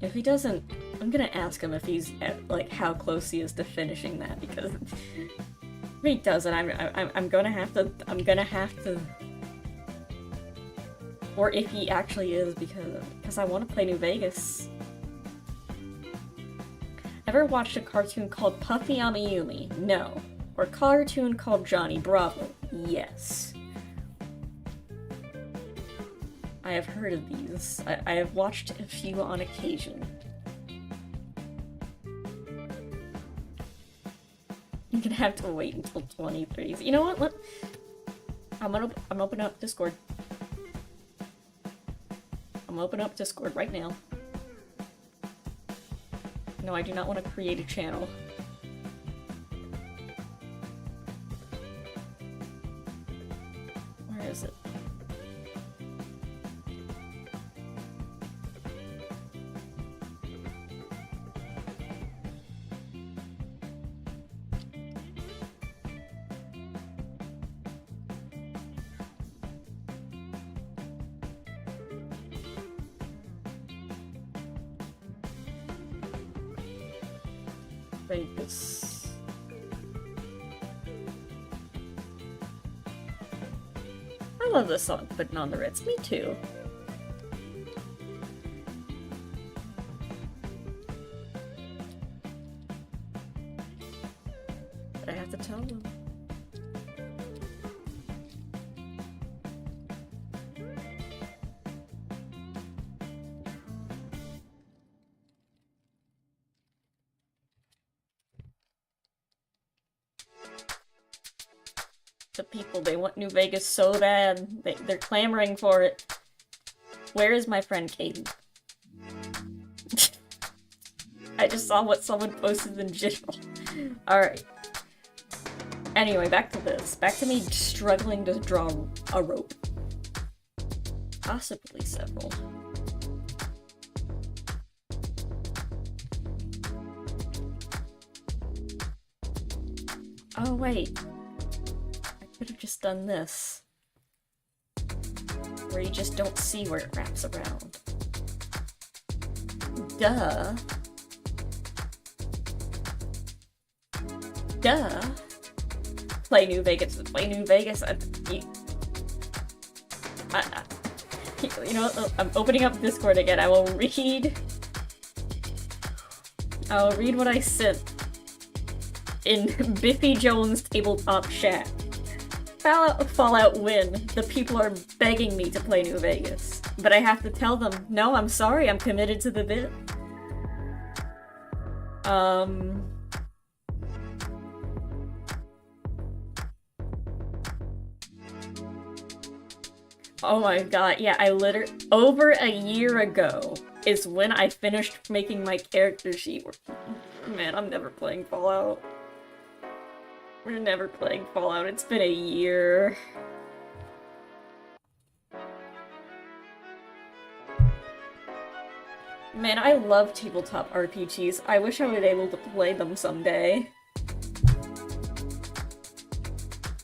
If he doesn't, I'm gonna ask him if he's like how close he is to finishing that, because if he doesn't, I'm gonna have to, or if he actually is, because I want to play New Vegas. Ever watched a cartoon called Puffy Amiyumi? No. Or cartoon called Johnny Bravo. Yes. I have heard of these. I have watched a few on occasion. You're gonna have to wait until 23. You know what? I'm opening up Discord. I'm opening up Discord right now. No, I do not want to create a channel. Where is it? Vegas. I love this song, Putting on the Ritz. Me too. But I have to tell them. The people, they want New Vegas so bad. They're clamoring for it. Where is my friend Caden? I just saw what someone posted in general. Alright. Anyway, back to this. Back to me struggling to draw a rope. Possibly several. Oh, wait. Could have just done this. Where you just don't see where it wraps around. Duh. Duh. Play New Vegas. Play New Vegas. You know what? I'm opening up Discord again. I will read what I sent in Biffy Jones' tabletop chat. Fallout win. The people are begging me to play New Vegas. But I have to tell them, no, I'm sorry, I'm committed to the bit. Oh my god, yeah, over a year ago is when I finished making my character sheet. Man, I'm never playing Fallout. We're never playing Fallout. It's been a year. Man, I love tabletop RPGs. I wish I would be able to play them someday.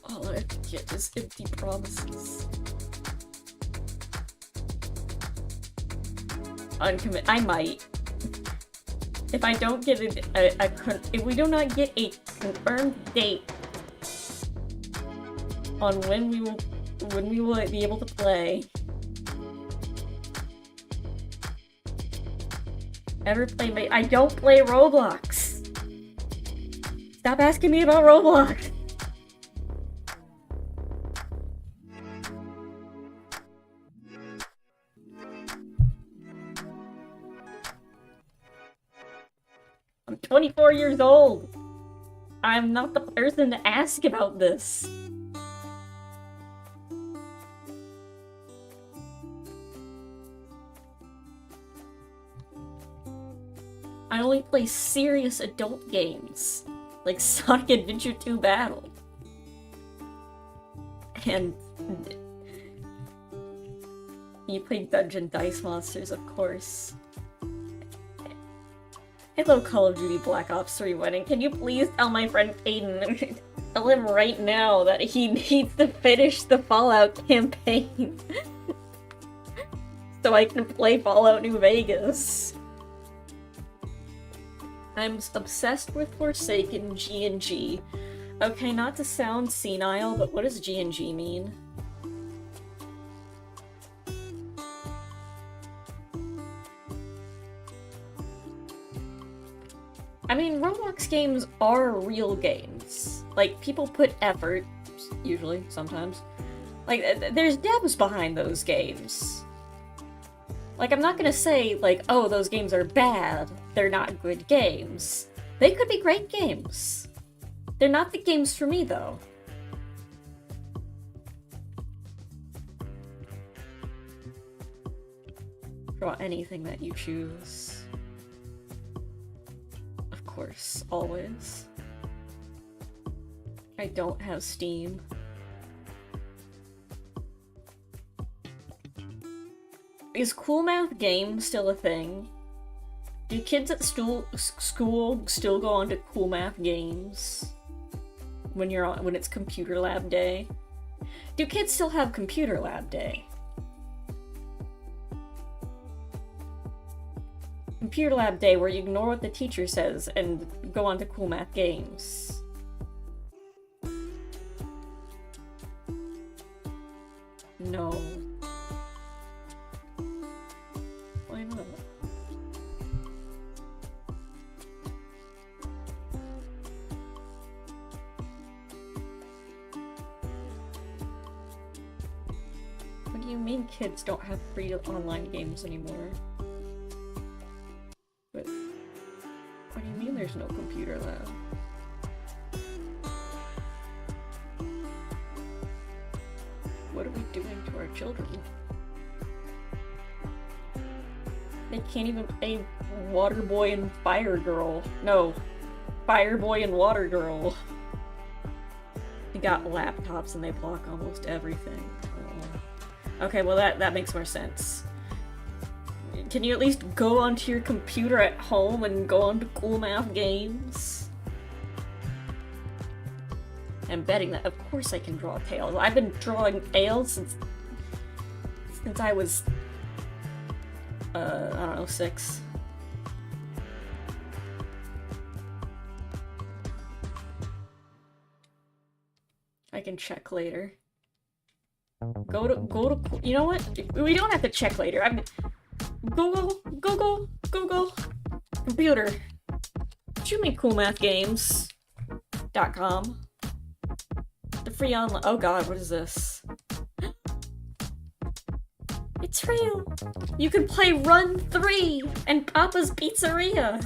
All I have to get is empty promises. Uncommit. I might. If I don't get if we do not get a confirmed date on when we will be able to play. Ever play I don't play Roblox. Stop asking me about Roblox. I'm 24 years old. I'm not the person to ask about this. I only play serious adult games, like Sonic Adventure 2 Battle. And you play Dungeon Dice Monsters, of course. Hello, Call of Duty Black Ops 3 wedding. Can you please tell my friend Aiden, tell him right now that he needs to finish the Fallout campaign so I can play Fallout New Vegas. I'm obsessed with Forsaken G&G. Okay, not to sound senile, but what does G&G mean? I mean, Roblox games are real games. Like, people put effort, usually, sometimes. Like, there's devs behind those games. Like, I'm not gonna say, like, oh, those games are bad. They're not good games. They could be great games. They're not the games for me, though. Draw anything that you choose. Of course, always. I don't have Steam. Is Cool Math Games still a thing? Do kids at school still go on to Cool Math Games when it's Computer Lab Day? Do kids still have Computer Lab Day? Computer Lab Day, where you ignore what the teacher says and go on to Cool Math Games. No. Why not? What do you mean kids don't have free online games anymore? But what do you mean there's no computer lab? What are we doing to our children? They can't even play Water Boy and Fire Girl. No, Fire Boy and Water Girl. They got laptops and they block almost everything. Oh. Okay, well that makes more sense. Can you at least go onto your computer at home and go onto Cool Math Games? I'm betting that, of course I can draw tails. I've been drawing tails since I was, I don't know, 6. I can check later. Go to, you know what? We don't have to check later. Google, computer. Shoot me coolmathgames.com. The free online. Oh god, what is this? It's real. You can play Run 3 and Papa's Pizzeria.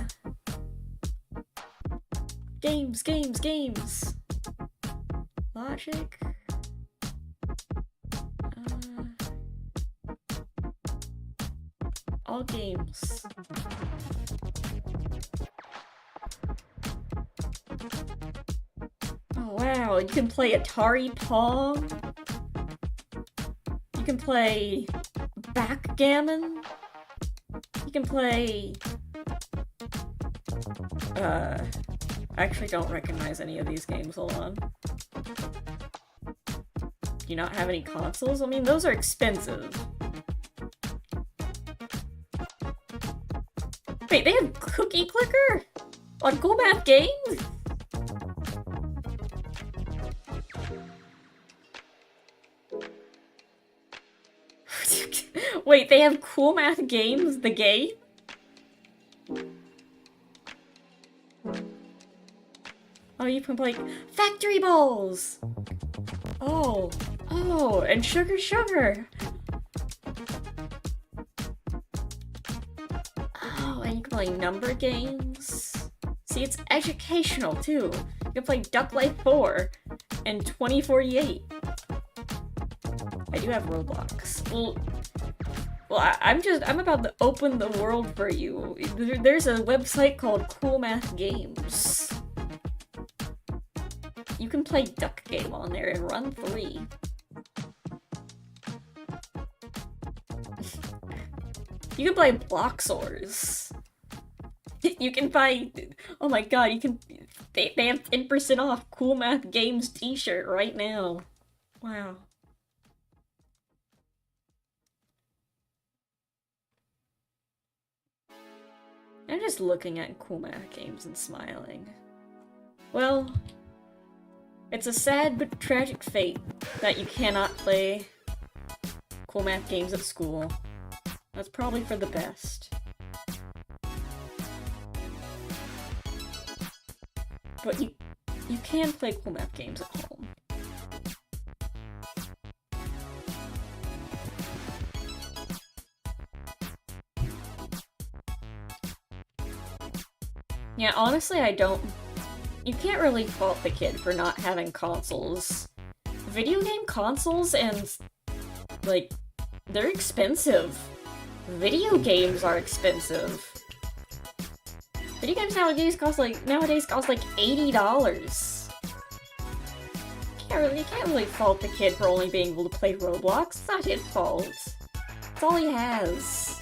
Games. Logic. All games. Oh wow, you can play Atari Pong. You can play Backgammon. You can play... I actually don't recognize any of these games, hold on. Do you not have any consoles? I mean, those are expensive. Wait, they have Cookie Clicker? On Cool Math Games? Wait, they have Cool Math Games, the game? Oh, you can play Factory Balls! Oh, and Sugar! Oh, and you can play number games. See, it's educational, too. You can play Duck Life 4 and 2048. I do have Roblox. Well, I'm about to open the world for you. There's a website called Cool Math Games. You can play Duck Game on there and Run 3. You can play Bloxors. You can buy... Oh my god, you can... They have 10% off Cool Math Games t-shirt right now. Wow. I'm just looking at Cool Math Games and smiling. Well, it's a sad but tragic fate that you cannot play Cool Math Games at school. That's probably for the best. But you can play cool map games at home. Yeah, honestly, you can't really fault the kid for not having consoles. Video game consoles and, like, they're expensive. Video games are expensive. Video games nowadays cost like $80. You can't really fault the kid for only being able to play Roblox. It's not his fault. It's all he has.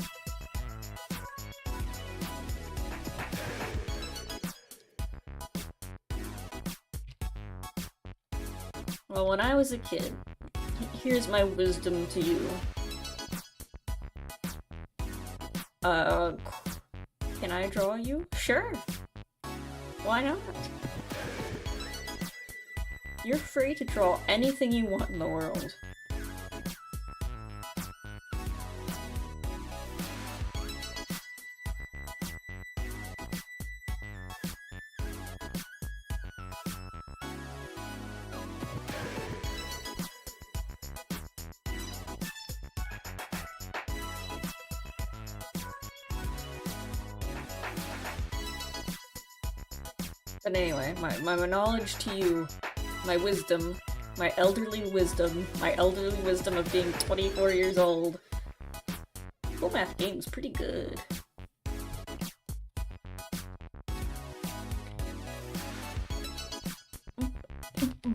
Well, when I was a kid, here's my wisdom to you. Can I draw you? Sure. Why not? You're free to draw anything you want in the world. But anyway, my knowledge to you, my wisdom, my elderly wisdom of being 24 years old. Cool math game's pretty good.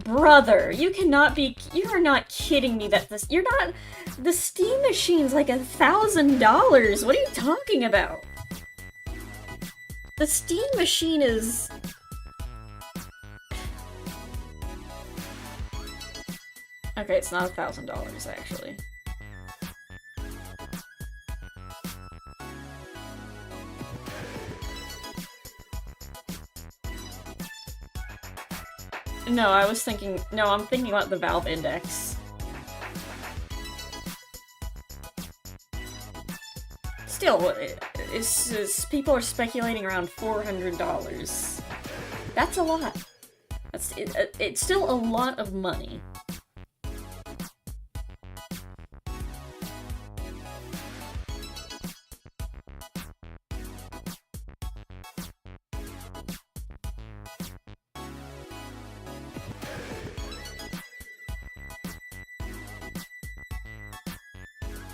Brother, you are not kidding me that the Steam machine's like $1,000. What are you talking about? The Steam machine is... Okay, it's not $1,000 actually. No, I'm thinking about the Valve Index. Still, people are speculating around $400. That's a lot. It's still a lot of money.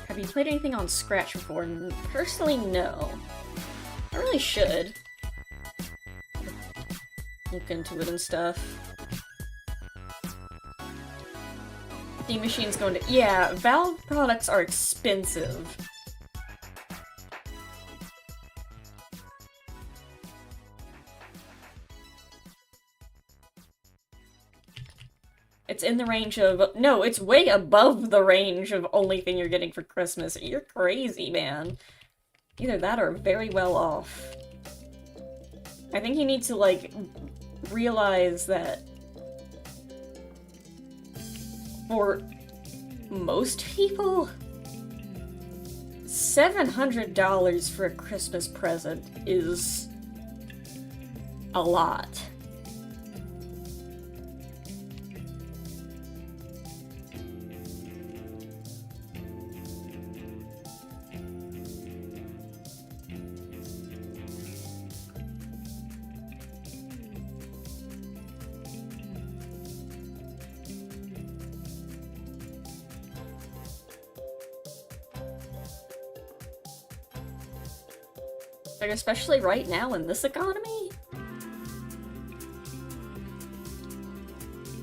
Have you played anything on Scratch before? Personally, no. I really should. Look into it and stuff. Steam Machine's going to... Yeah, Valve products are expensive. It's in the range of... No, it's way above the range of only thing you're getting for Christmas. You're crazy, man. Either that or very well off. I think you need to, like, realize that for most people, $700 for a Christmas present is a lot. Like, especially right now in this economy?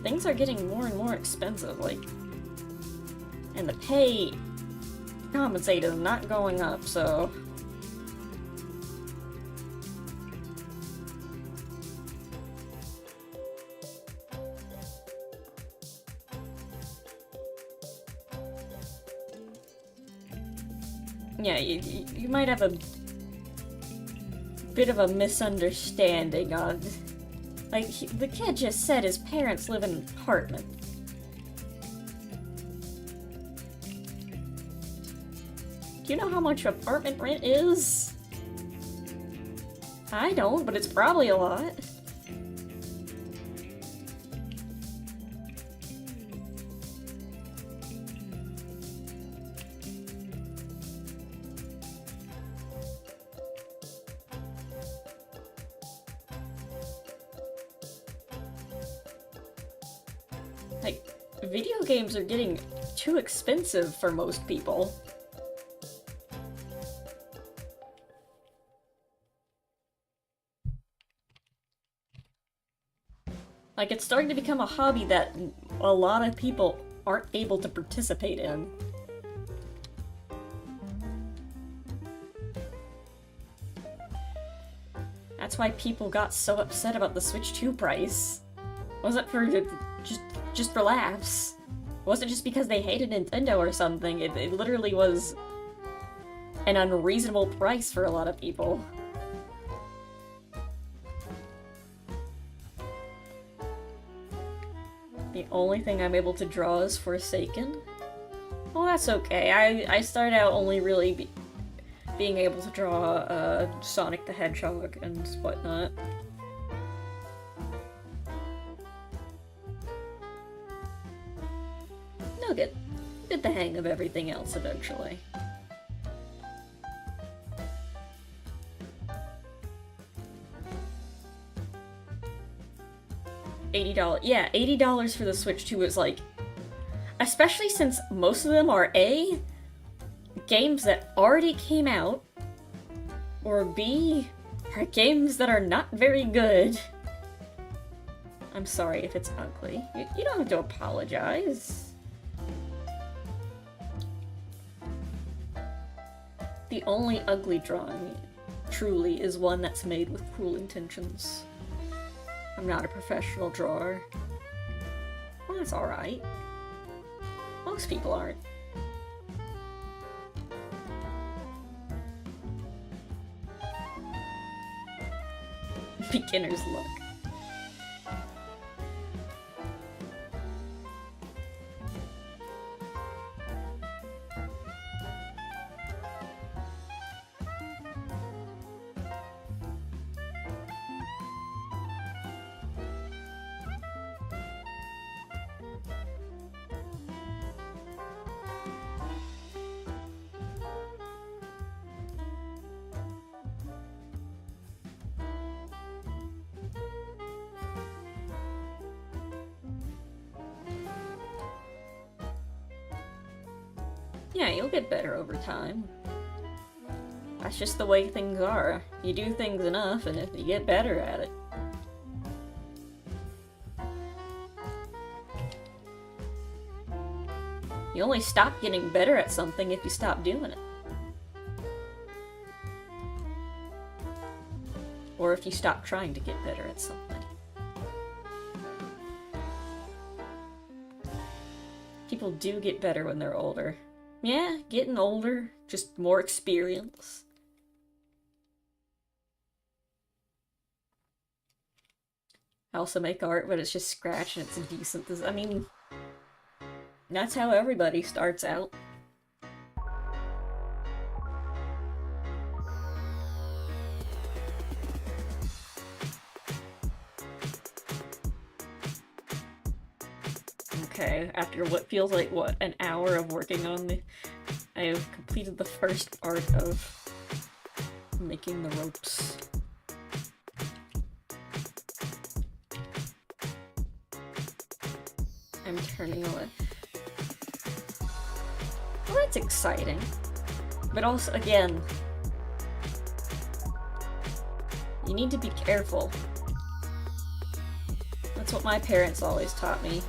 Things are getting more and more expensive, like... And the pay to compensate is not going up, so... Yeah, you might have a bit of a misunderstanding on... Like, the kid just said his parents live in an apartment. Do you know how much apartment rent is? I don't, but it's probably a lot. Like, video games are getting too expensive for most people. Like, it's starting to become a hobby that a lot of people aren't able to participate in. That's why people got so upset about the Switch 2 price. Wasn't for just for laughs. It wasn't just because they hated Nintendo or something. It literally was an unreasonable price for a lot of people. The only thing I'm able to draw is Forsaken. Well, that's okay. I started out only really being able to draw Sonic the Hedgehog and whatnot. I'll get the hang of everything else eventually. $80. Yeah, $80 for the Switch 2 is like... Especially since most of them are A, games that already came out, or B, are games that are not very good. I'm sorry if it's ugly. You don't have to apologize. The only ugly drawing, truly, is one that's made with cruel intentions. I'm not a professional drawer. Well, that's alright. Most people aren't. Beginner's luck. Yeah, you'll get better over time. That's just the way things are. You do things enough, and you get better at it. You only stop getting better at something if you stop doing it. Or if you stop trying to get better at something. People do get better when they're older. Yeah, getting older, just more experience. I also make art, but it's just scratch and it's decent. I mean, that's how everybody starts out. Okay, after what feels like, what, an hour of working on the... I have completed the first part of making the ropes. I'm turning away. Well, that's exciting. But also, again, you need to be careful. That's what my parents always taught me.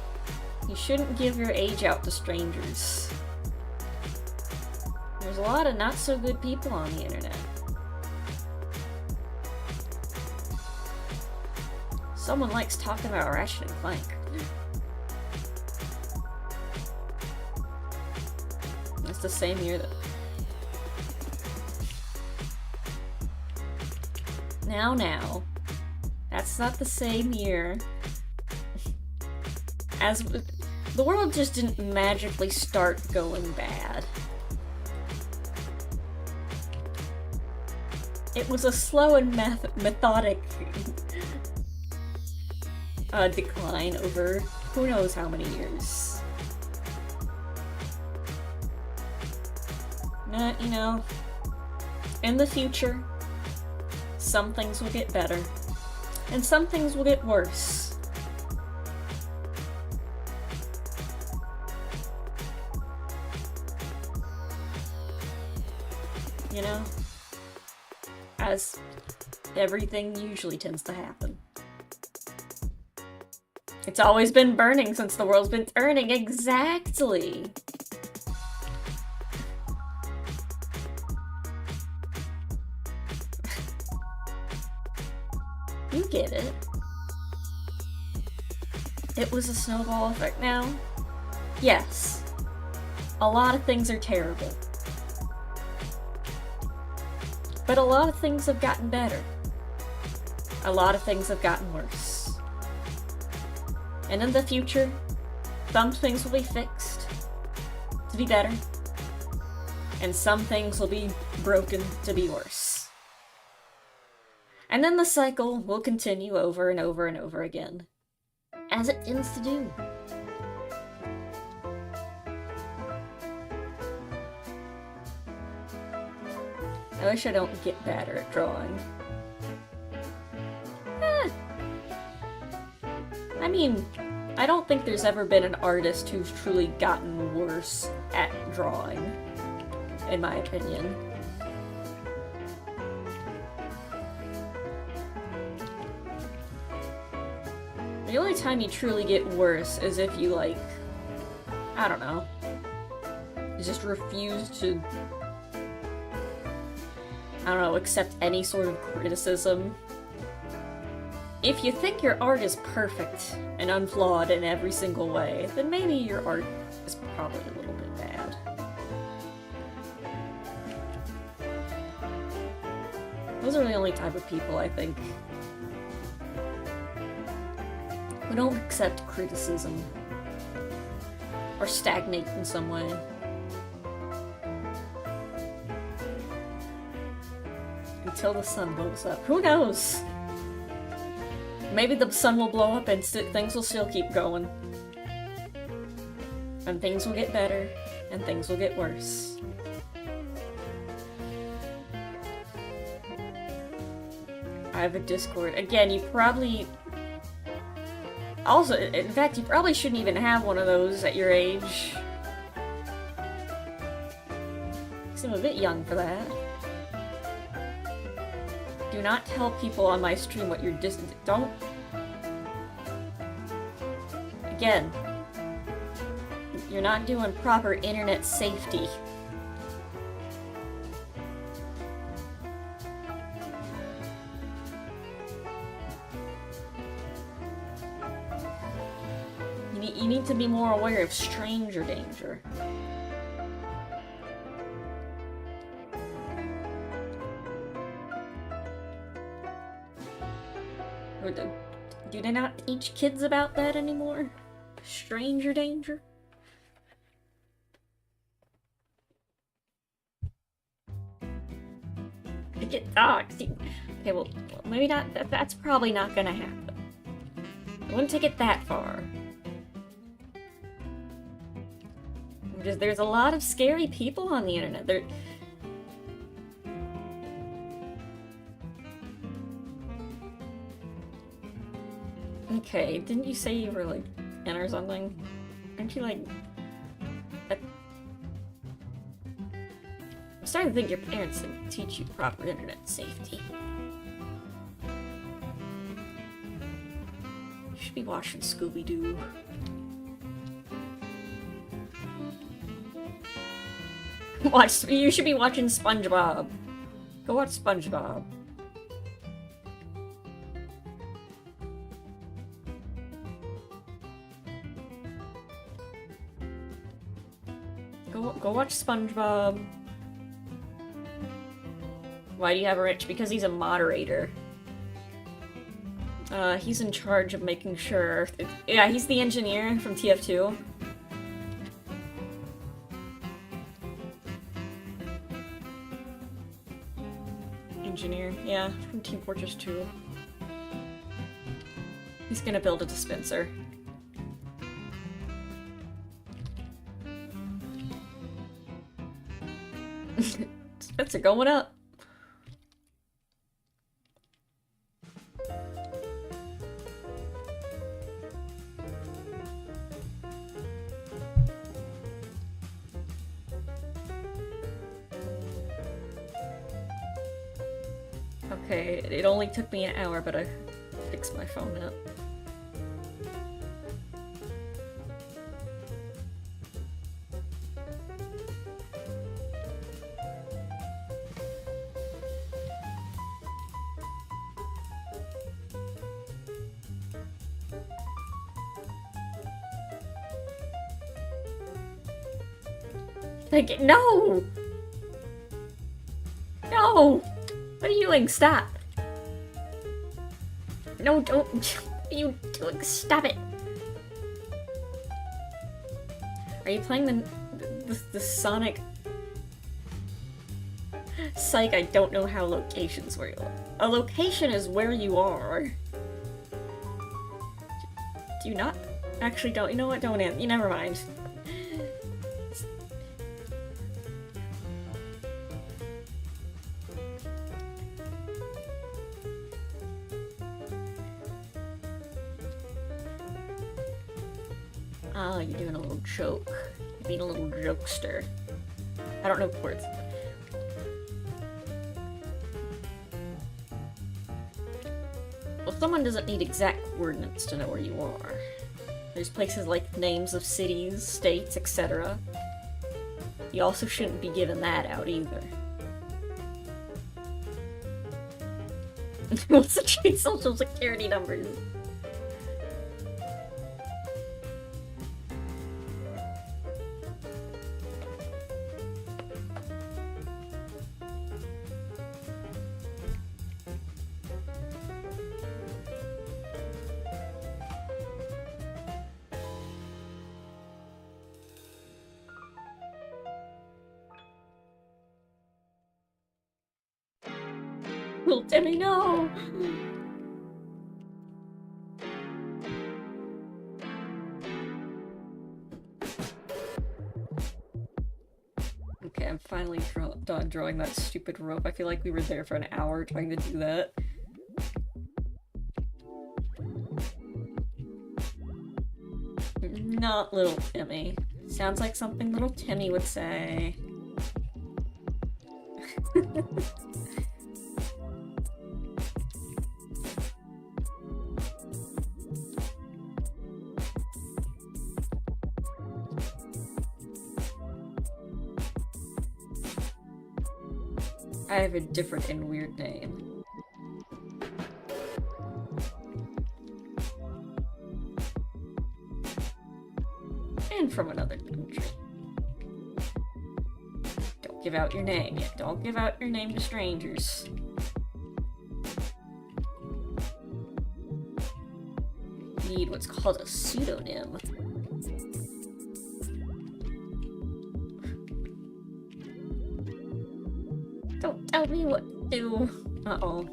You shouldn't give your age out to strangers. There's a lot of not-so-good people on the internet. Someone likes talking about Ratchet and Clank. That's the same year that... Now. That's not the same year. As... The world just didn't magically start going bad. It was a slow and methodic decline over who knows how many years. You know, in the future, some things will get better, and some things will get worse. you know? As everything usually tends to happen. It's always been burning since the world's been turning. Exactly! You get it. It was a snowball effect. Now, yes, a lot of things are terrible. But a lot of things have gotten better. A lot of things have gotten worse. And in the future, some things will be fixed to be better. And some things will be broken to be worse. And then the cycle will continue over and over and over again. As it tends to do. I wish I don't get better at drawing. I mean, I don't think there's ever been an artist who's truly gotten worse at drawing, in my opinion. The only time you truly get worse is if you, like, I don't know, just refuse to, I don't know, accept any sort of criticism. If you think your art is perfect and unflawed in every single way, then maybe your art is probably a little bit bad. Those are the only type of people, I think, who don't accept criticism or stagnate in some way. Until the sun blows up. Who knows? Maybe the sun will blow up and things will still keep going. And things will get better, and things will get worse. I have a Discord. Again, you probably... Also, in fact, you probably shouldn't even have one of those at your age. You seem a bit young for that. Do not tell people on my stream what you're don't... Again, you're not doing proper internet safety. You need to be more aware of stranger danger. Do they not teach kids about that anymore? Stranger danger? I get dogs. Okay, well, maybe not. That's probably not gonna happen. I wouldn't take it that far. There's a lot of scary people on the internet. Okay, didn't you say you were, like, 10 or something? Aren't you, like... I'm starting to think your parents didn't teach you proper internet safety. You should be watching Scooby-Doo. You should be watching SpongeBob. Go watch SpongeBob. Go watch SpongeBob. Why do you have a Rich? Because he's a moderator. He's in charge of making sure... Yeah, he's the engineer from TF2. Engineer, yeah, from Team Fortress 2. He's gonna build a dispenser. Dispenser going up. okay, it only took me an hour, but I fixed my phone up. Like, no! No! What are you doing? Stop! No, don't! What are you doing? Stop it! Are you playing the Sonic... Psych, I don't know how locations where you are. A location is where you are. Do you not? Actually, don't. You know what? Don't answer. Never mind. Ah, you're doing a little joke. You're being a little jokester. I don't know words. Well, someone doesn't need exact coordinates to know where you are. There's places like names of cities, states, etc. You also shouldn't be giving that out either. What's the trade social security numbers? Well, Timmy, no! Okay, I'm finally done drawing that stupid rope. I feel like we were there for an hour trying to do that. Not little Timmy. Sounds like something little Timmy would say. I have a different and weird name. And from another country. Don't give out your name yet. Don't give out your name to strangers. You need what's called a pseudonym. Don't tell me what to do. Uh-oh.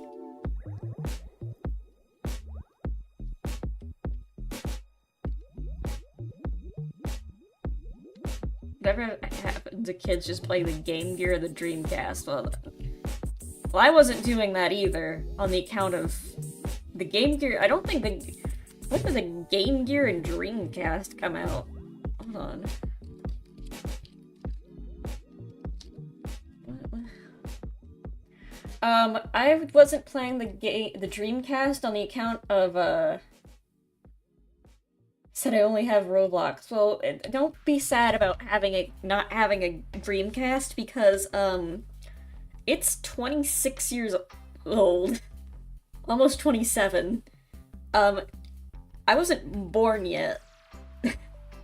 Whatever happened to kids just playing the Game Gear or the Dreamcast? Well, I wasn't doing that either, on the account of the Game Gear. I don't think when did the Game Gear and Dreamcast come out? Hold on. I wasn't playing the Dreamcast on the account of, said I only have Roblox. Well, don't be sad about not having a Dreamcast, because, it's 26 years old. Almost 27. I wasn't born yet.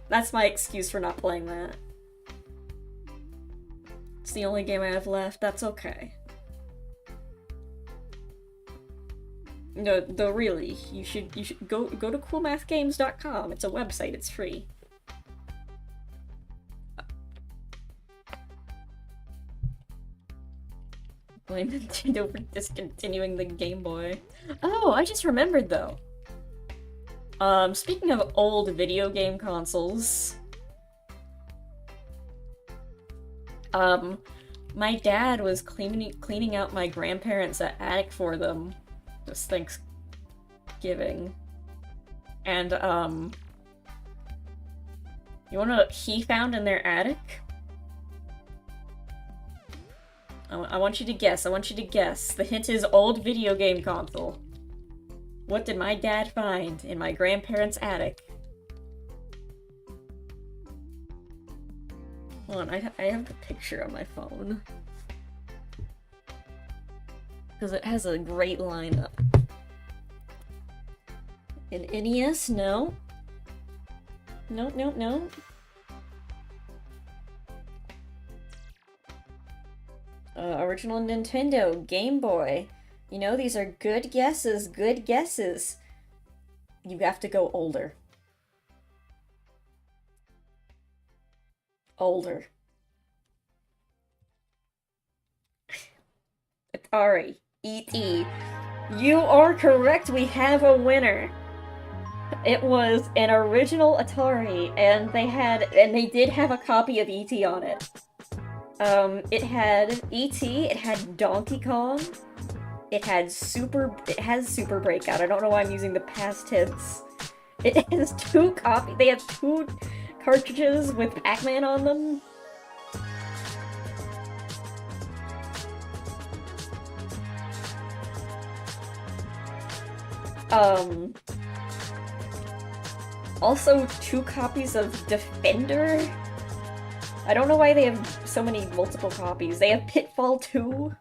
That's my excuse for not playing that. It's the only game I have left, that's okay. No, though really, you should go to coolmathgames.com. It's a website, it's free. Blame Nintendo for discontinuing the Game Boy. Oh, I just remembered though. Speaking of old video game consoles, my dad was cleaning out my grandparents' attic for them this Thanksgiving. And, you wanna know what he found in their attic? I want you to guess. I want you to guess. The hint is old video game console. What did my dad find in my grandparents' attic? Hold on, I have the picture on my phone. Because it has a great lineup. An NES? No. Nope, nope, nope. Original Nintendo, Game Boy. You know, these are good guesses, good guesses. You have to go older. Older. Atari. E.T. You are correct, we have a winner. It was an original Atari, and they did have a copy of E.T. on it. It had E.T., it had Donkey Kong, it has Super Breakout. I don't know why I'm using the past tense. It has they have 2 cartridges with Pac-Man on them. Also 2 copies of Defender. I don't know why they have so many multiple copies. They have Pitfall 2.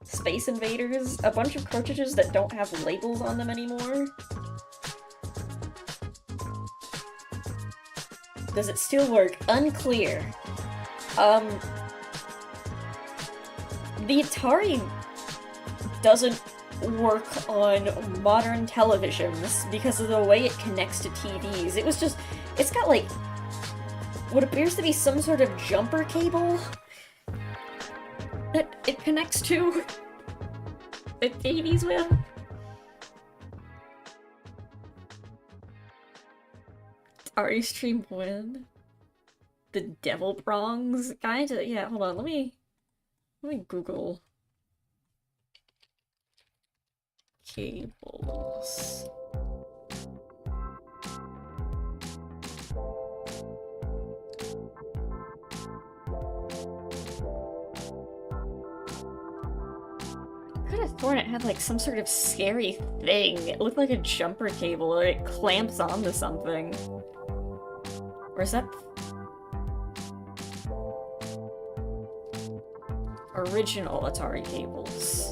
Space Invaders. A bunch of cartridges that don't have labels on them anymore. Does it still work? Unclear. The Atari doesn't work on modern televisions because of the way it connects to TVs. It's got like what appears to be some sort of jumper cable that it connects to the TVs with. Atari stream win. The devil prongs? Kinda, yeah, hold on, let me Google cables. Could have sworn it had like some sort of scary thing. It looked like a jumper cable, or it clamps onto something. Or is that original Atari cables?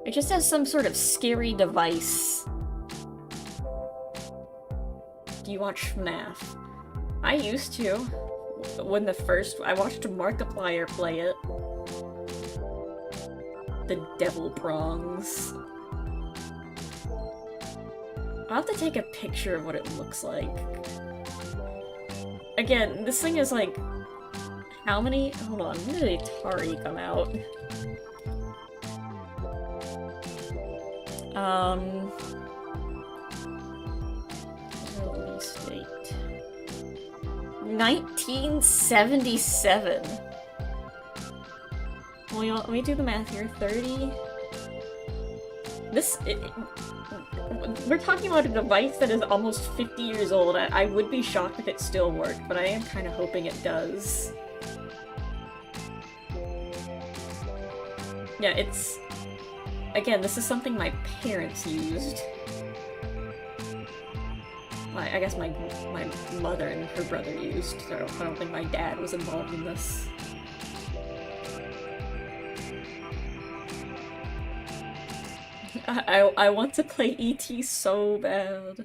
It just has some sort of scary device. Do you watch FNAF? I used to. When I watched Markiplier play it. The devil prongs. I'll have to take a picture of what it looks like. Again, this thing is like... How many? Hold on, when did Atari come out? Release date. 1977. Well, let me do the math here. 30... We're talking about a device that is almost 50 years old. I would be shocked if it still worked, but I am kind of hoping it does. Yeah, it's... Again, this is something my parents used. I guess my mother and her brother used. I don't think my dad was involved in this. I want to play E.T. so bad.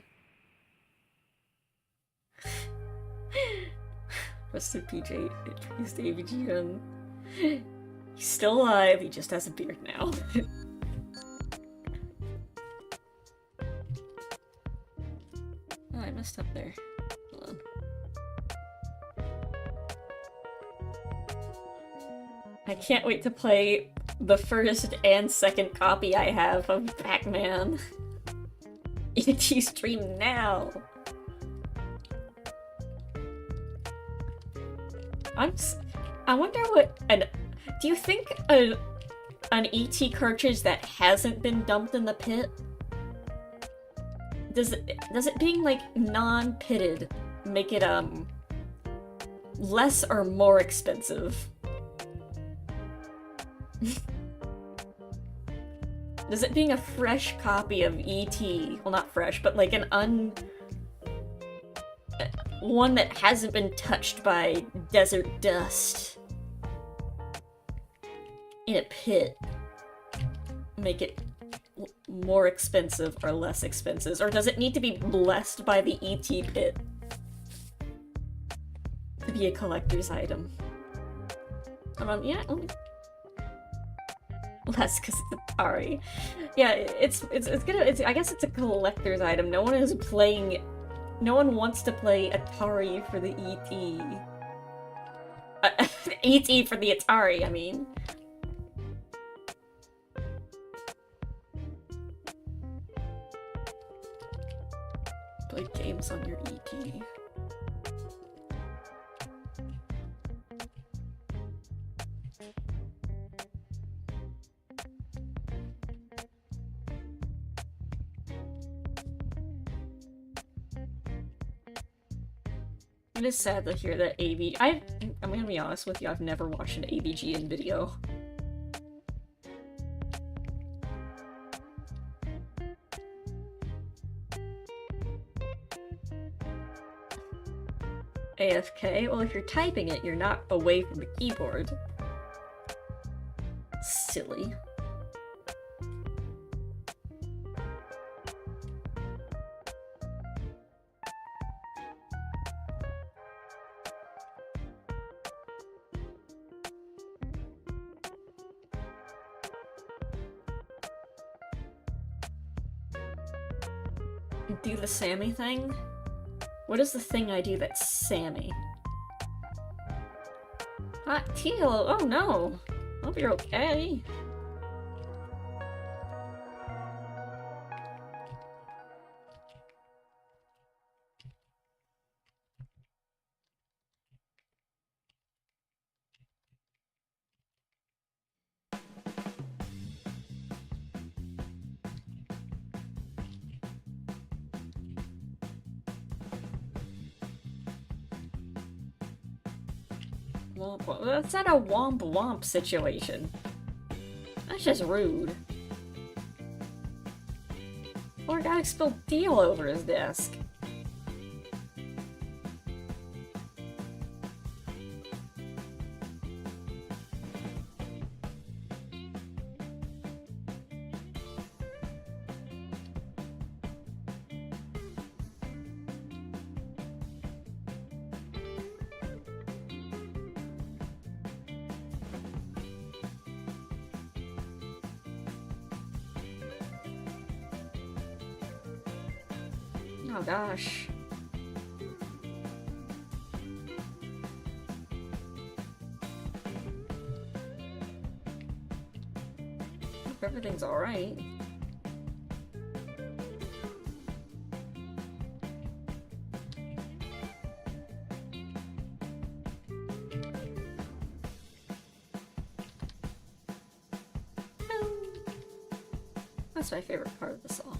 Rest in peace, Davy G. He's still alive, he just has a beard now. Oh, I messed up there. Hold on. I can't wait to play the first and second copy I have of Pac-Man. E.T. stream now! I wonder what do you think an E.T. cartridge that hasn't been dumped in the pit does it being like non-pitted make it less or more expensive? Does it being a fresh copy of E.T., well, not fresh, but like an one that hasn't been touched by desert dust in a pit, make it more expensive or less expensive? Or does it need to be blessed by the E.T. pit to be a collector's item? Yeah, less because it's Atari. Yeah, I guess it's a collector's item. No one is playing. No one wants to play Atari for the E.T. E.T. for the Atari, I mean. Play games on your E.T. It is sad to hear that I'm gonna be honest with you, I've never watched an AVG in video. AFK? Well, if you're typing it, you're not away from the keyboard. Silly. Do the Sammy thing? What is the thing I do that's Sammy? Hot Teal! Oh no! Hope you're okay. That's not a womp womp situation. That's just rude. Poor guy spilled tea all over his desk. Oh gosh. Hope everything's alright. That's my favorite part of the song.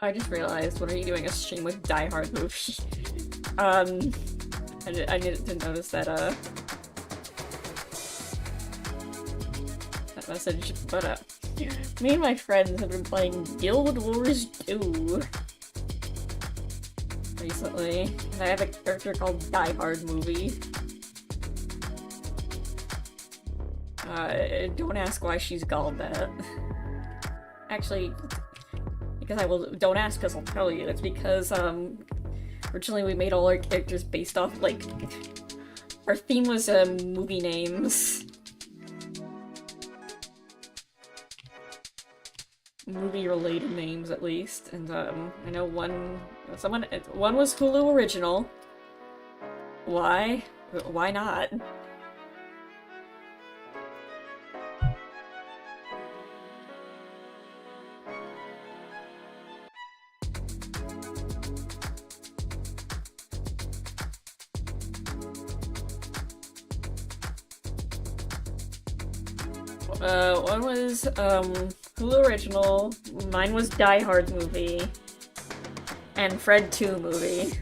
I just realized, when are you doing a stream with Die Hard movie? I needed to notice that, that message, but, me and my friends have been playing Guild Wars 2 recently, and I have a character called Die Hard Movie. Don't ask why she's called that. Actually, because I will- don't ask because I'll tell you. It's because, originally we made all our characters based off, like, our theme was, movie names. Movie-related names, at least, and, I know one was Hulu Original. Why? Why not? One was, Hulu Original, mine was Die Hard Movie, and Fred 2 Movie.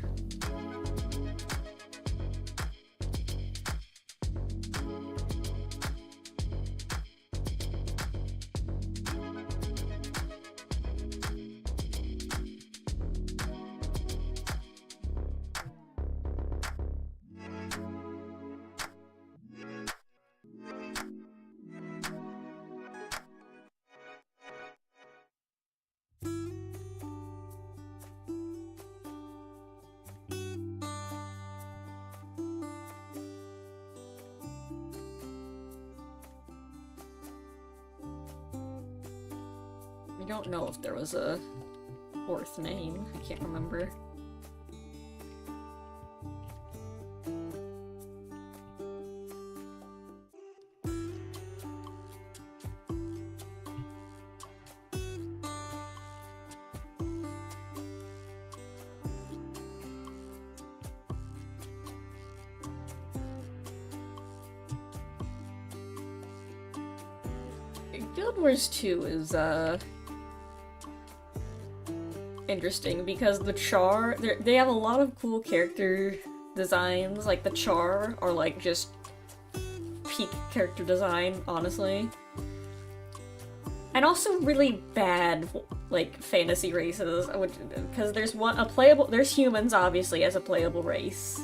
I don't know if there was a fourth name. I can't remember. Guild Wars 2 is, interesting because the Char, they have a lot of cool character designs. Like, the Char are, like, just peak character design, honestly. And also really bad, like, fantasy races, because there's there's humans, obviously, as a playable race.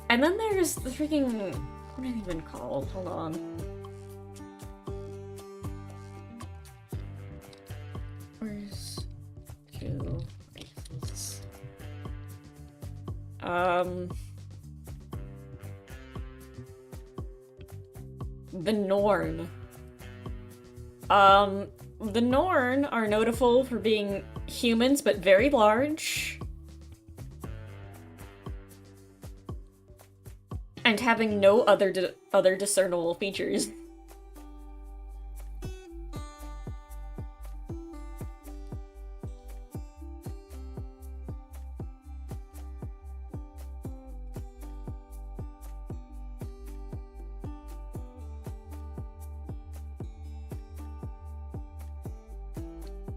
And then there's the freaking, what are they even called? Hold on. Where's two races? The Norn. The Norn are notable for being humans, but very large. And having no other discernible features.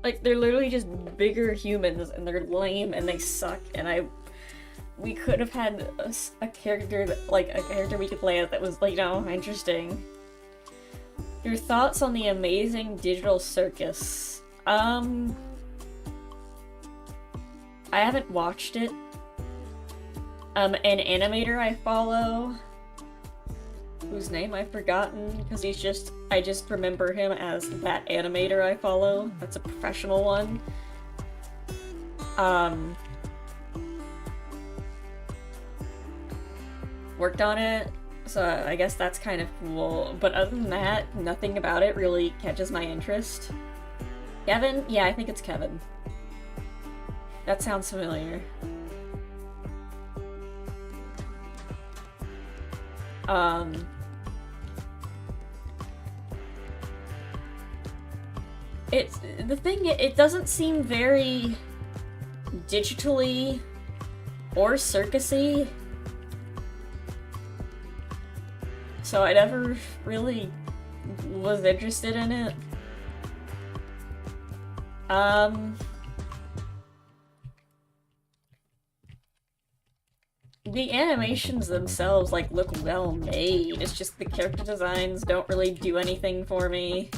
Like, they're literally just bigger humans, and they're lame, and they suck, and we could have had a character that, like, a character we could play as that was, like, you know, interesting. Your thoughts on the Amazing Digital Circus? I haven't watched it. An animator I follow, whose name I've forgotten, because I just remember him as that animator I follow. That's a professional one. Worked on it, so I guess that's kind of cool. But other than that, nothing about it really catches my interest. Kevin? Yeah, I think it's Kevin. That sounds familiar. It doesn't seem very digitally or circusy, so I never really was interested in it. the animations themselves, like, look well made. It's just the character designs don't really do anything for me.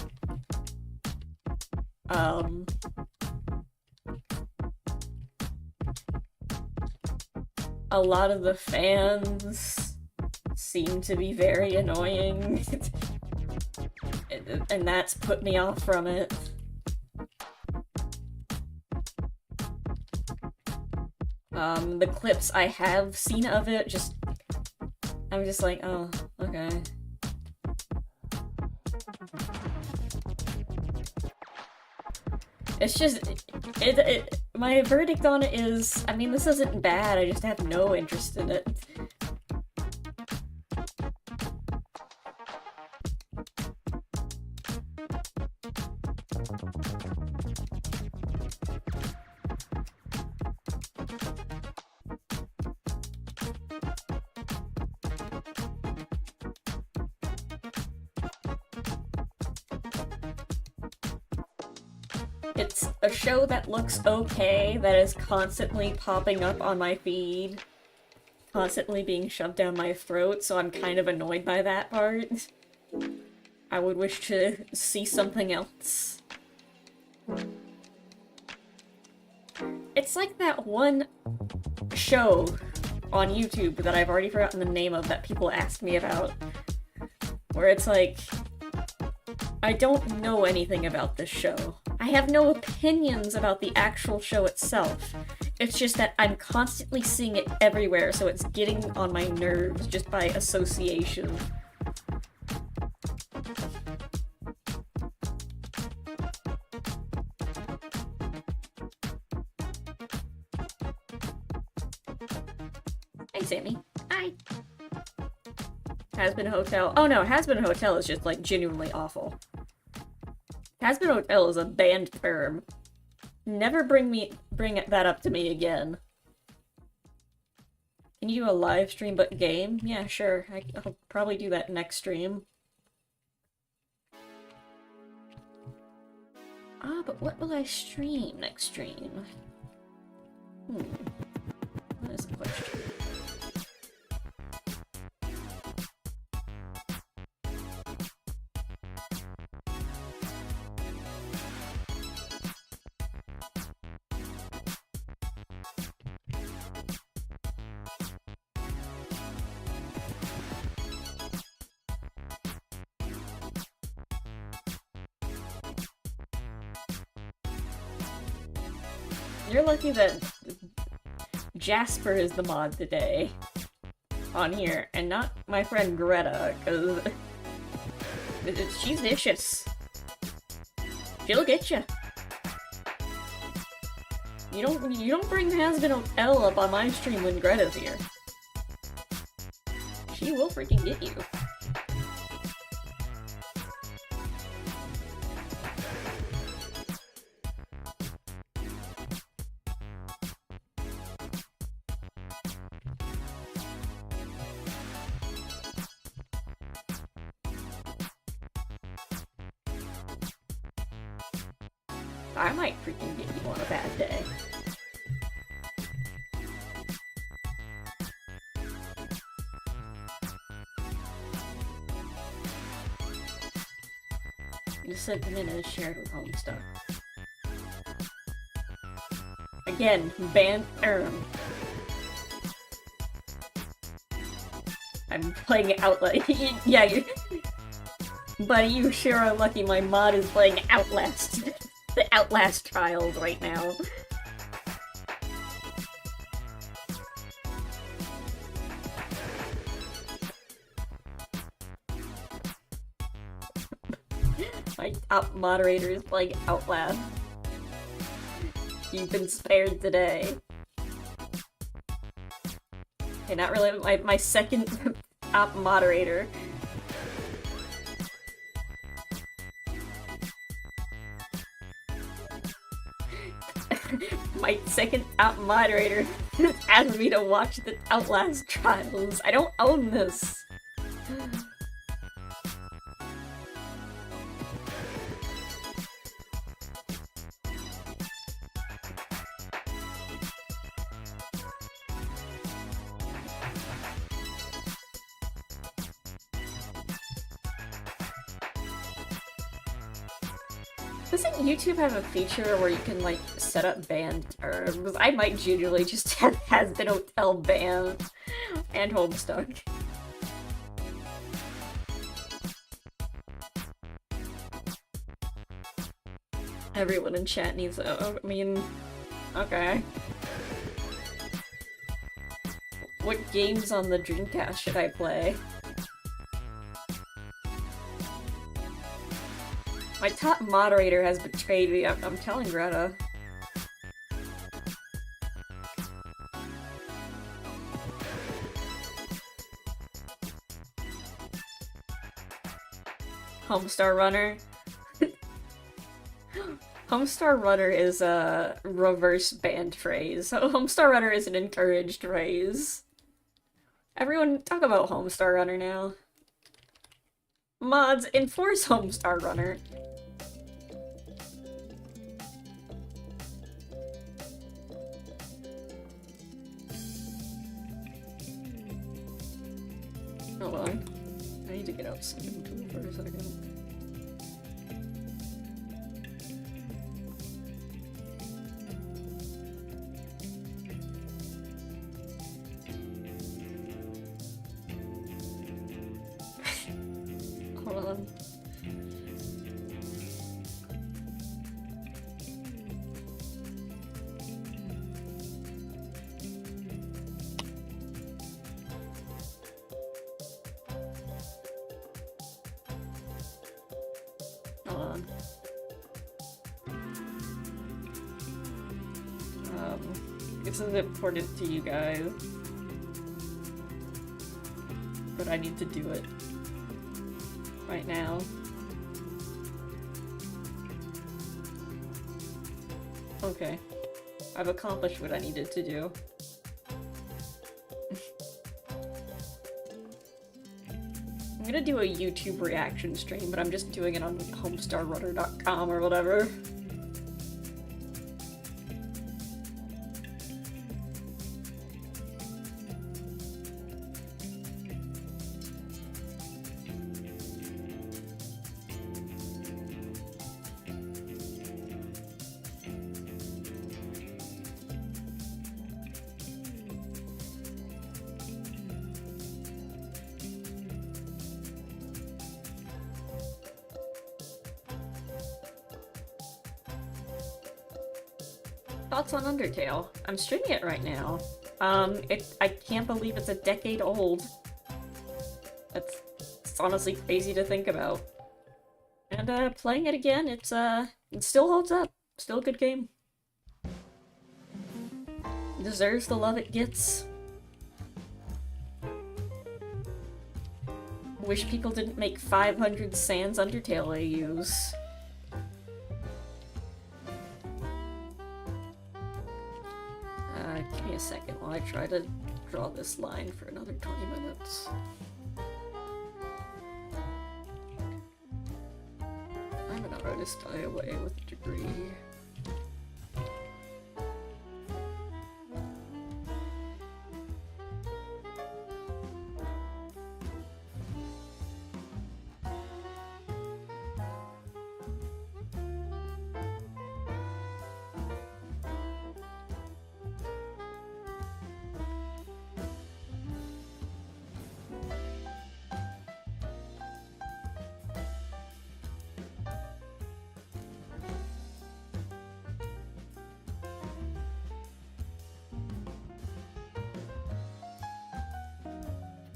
A lot of the fans seem to be very annoying, and that's put me off from it. The clips I have seen of it, I'm just like, oh, okay. It's just, my verdict on it is, I mean, this isn't bad, I just have no interest in it. It's a show that looks okay, that is constantly popping up on my feed, constantly being shoved down my throat, so I'm kind of annoyed by that part. I would wish to see something else. It's like that one show on YouTube that I've already forgotten the name of that people ask me about, where it's like, I don't know anything about this show. I have no opinions about the actual show itself. It's just that I'm constantly seeing it everywhere, so it's getting on my nerves just by association. Hey, Sammy. Hi. Hazbin Hotel. Oh no, Hazbin Hotel is just, like, genuinely awful. Hazbin Hotel is a banned term. Never bring that up to me again. Can you do a live stream but game? Yeah, sure. I'll probably do that next stream. Ah, but what will I stream next stream? That is the question. You're lucky that Jasper is the mod today on here, and not my friend Greta, because she's vicious. She'll get you. You don't bring Hazbin Hotel up on my stream when Greta's here. She will freaking get you. I might freaking get you on a bad day. You said the minute is shared with Homestuck. Again, banned term. I'm playing it out like yeah, you. Buddy, you sure are lucky my mod is playing Outlast. The Outlast trials right now. My top moderator is playing Outlast. You've been spared today. Okay, not really my second top moderator. My second top moderator asked me to watch the Outlast trials. I don't own this. Doesn't YouTube have a feature where you can, like, set up banned terms? I might genuinely just have Has-Been Hotel banned and Homestuck. Everyone in chat needs I mean, okay. What games on the Dreamcast should I play? My top moderator has betrayed me. I'm telling Greta. Homestar Runner. Homestar Runner is a reverse banned phrase. Homestar Runner is an encouraged phrase. Everyone talk about Homestar Runner now. Mods, enforce Homestar Runner. Hold on. I need to get outside for a second. Hold on. This is important to you guys, but I need to do it right now. Okay, I've accomplished what I needed to do. I'm gonna do a YouTube reaction stream, but I'm just doing it on homestarrunner.com or whatever. Thoughts on Undertale? I'm streaming it right now. I can't believe it's a decade old. It's honestly crazy to think about. And, playing it again, it still holds up. Still a good game. Deserves the love it gets. Wish people didn't make 500 Sans Undertale AUs. Give me a second while I try to draw this line for another 20 minutes. I'm an artist, die away with a degree.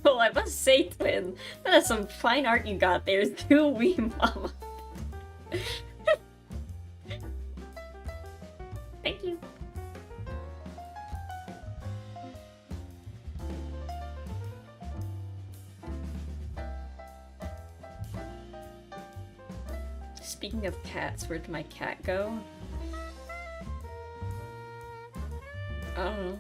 Well, I must say, Twin, that is some fine art you got there, too, wee mama. Thank you. Speaking of cats, where did my cat go? I don't know.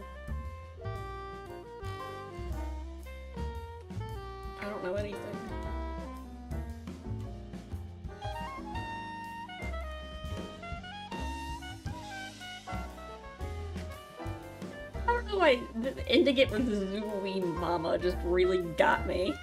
I don't know anything. I don't know why Indigit with Zooey Mama just really got me.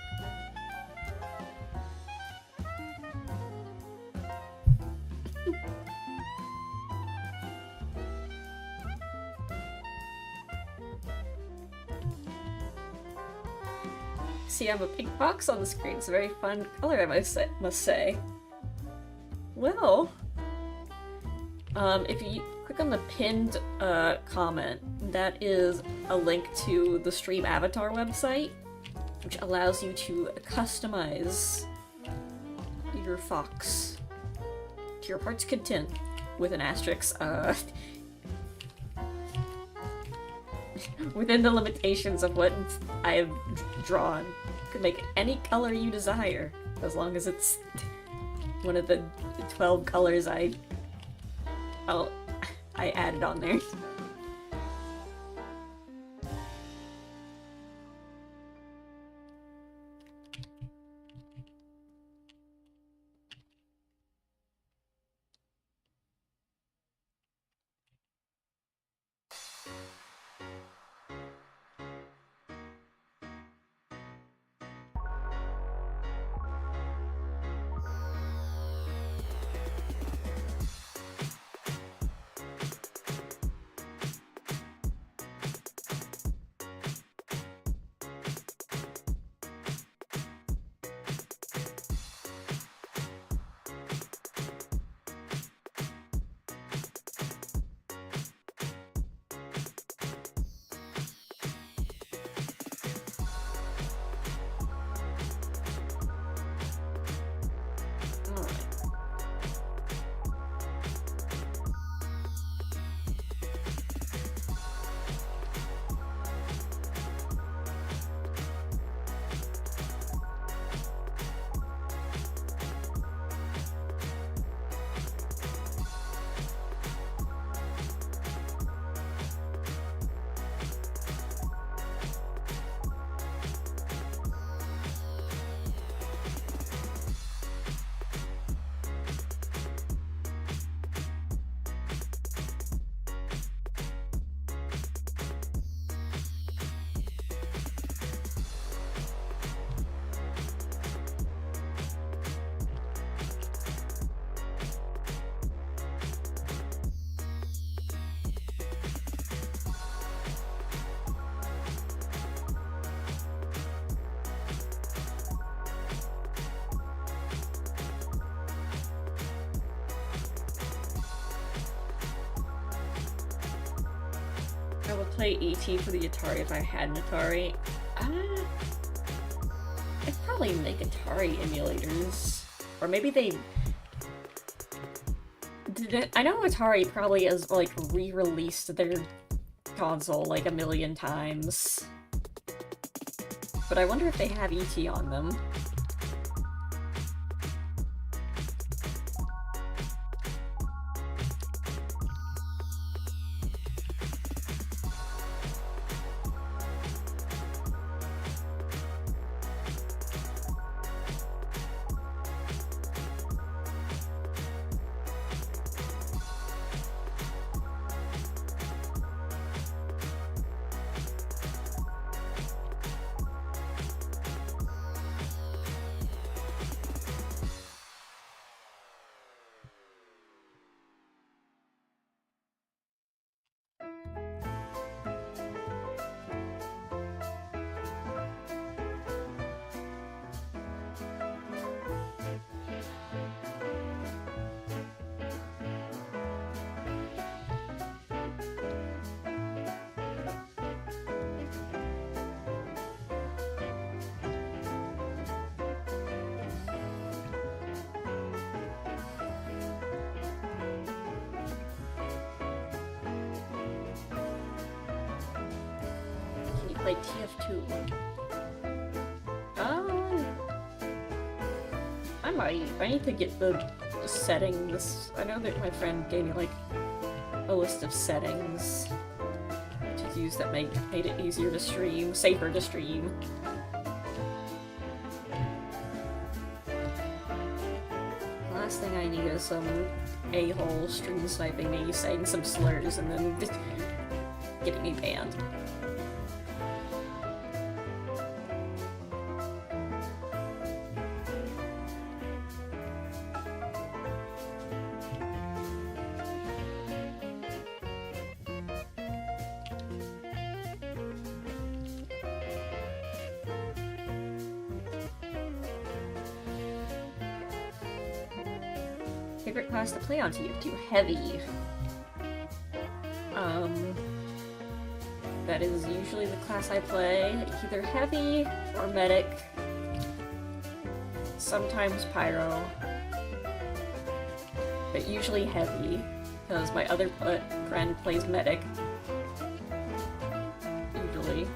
See, I'm a pink fox on the screen. It's a very fun color, I must say. Well, if you click on the pinned comment, that is a link to the Stream Avatar website, which allows you to customize your fox to your heart's content, with an asterisk, within the limitations of what I have drawn. You can make it any color you desire, as long as it's one of the 12 colors I added on there. I would play E.T. for the Atari if I had an Atari. I'd probably make Atari emulators. Or maybe they... I know Atari probably has, like, re-released their console, like, a million times. But I wonder if they have E.T. on them. Play TF2. I might. I need to get the settings. I know that my friend gave me like a list of settings to use that made it easier to stream, safer to stream. Last thing I need is some a-hole stream sniping me, saying some slurs, and then just getting me banned. Favorite class to play on TF2? Heavy. That is usually the class I play. Either Heavy or Medic. Sometimes Pyro. But usually Heavy, because my other friend plays Medic. Usually.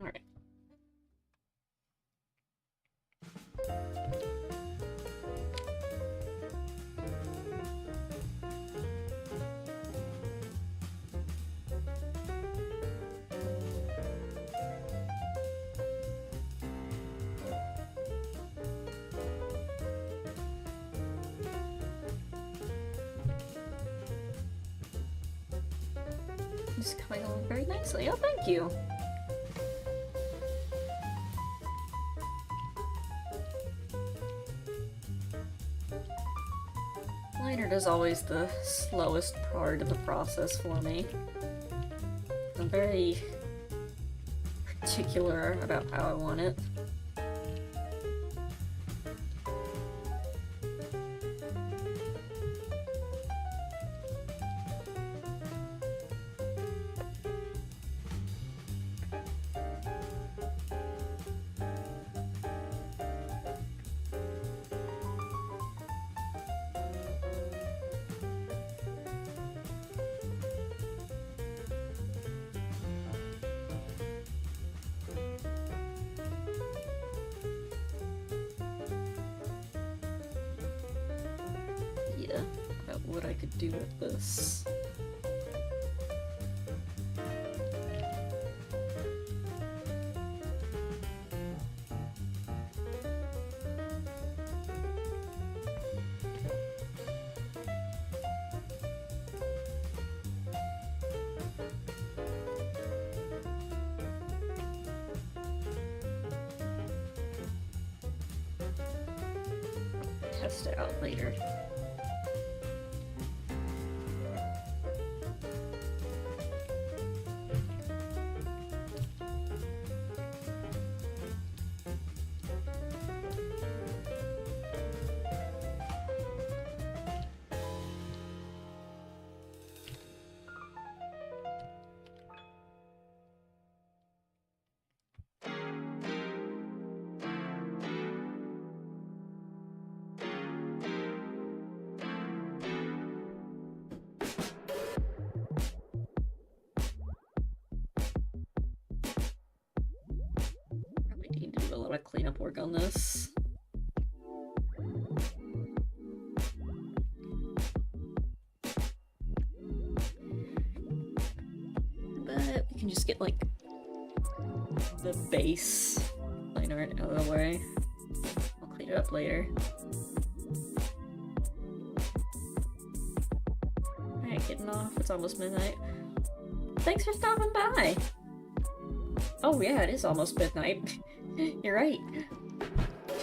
Alright. This is coming along very nicely. Oh, thank you. Liner is always the slowest part of the process for me. I'm very particular about how I want it. About what I could do with this. Test it out later. lot of cleanup work on this. But we can just get, like, the base line art out of the way. I'll clean it up later. Alright, getting off. It's almost midnight. Thanks for stopping by! Oh yeah, it is almost midnight. You're right.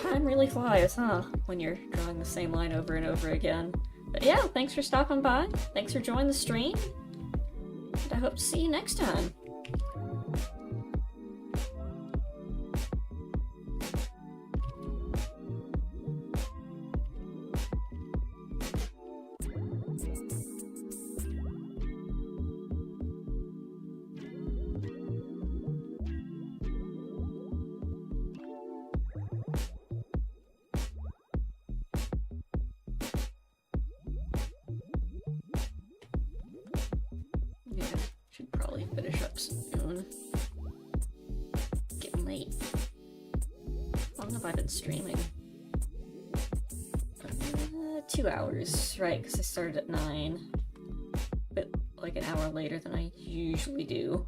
Time really flies, huh? When you're drawing the same line over and over again. But yeah, thanks for stopping by. Thanks for joining the stream. And I hope to see you next time. Yeah, should probably finish up soon. Getting late. How long have I been streaming? 2 hours, right, because I started at 9. But like an hour later than I usually do.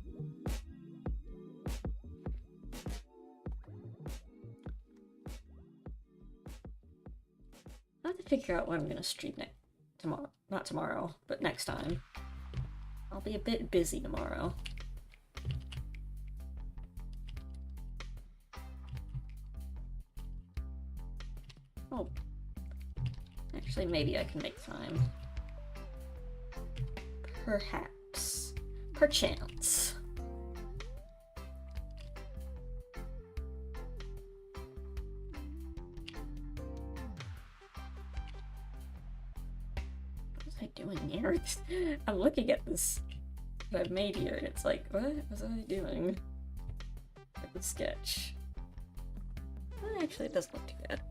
I have to figure out what I'm gonna stream tomorrow. Not tomorrow, but next time. I'll be a bit busy tomorrow. Oh. Actually, maybe I can make time. Perhaps. Perchance. What was I doing here? I'm looking at this that I've made here, and it's like, what was I doing? Like the sketch. Well, actually, it doesn't look too bad.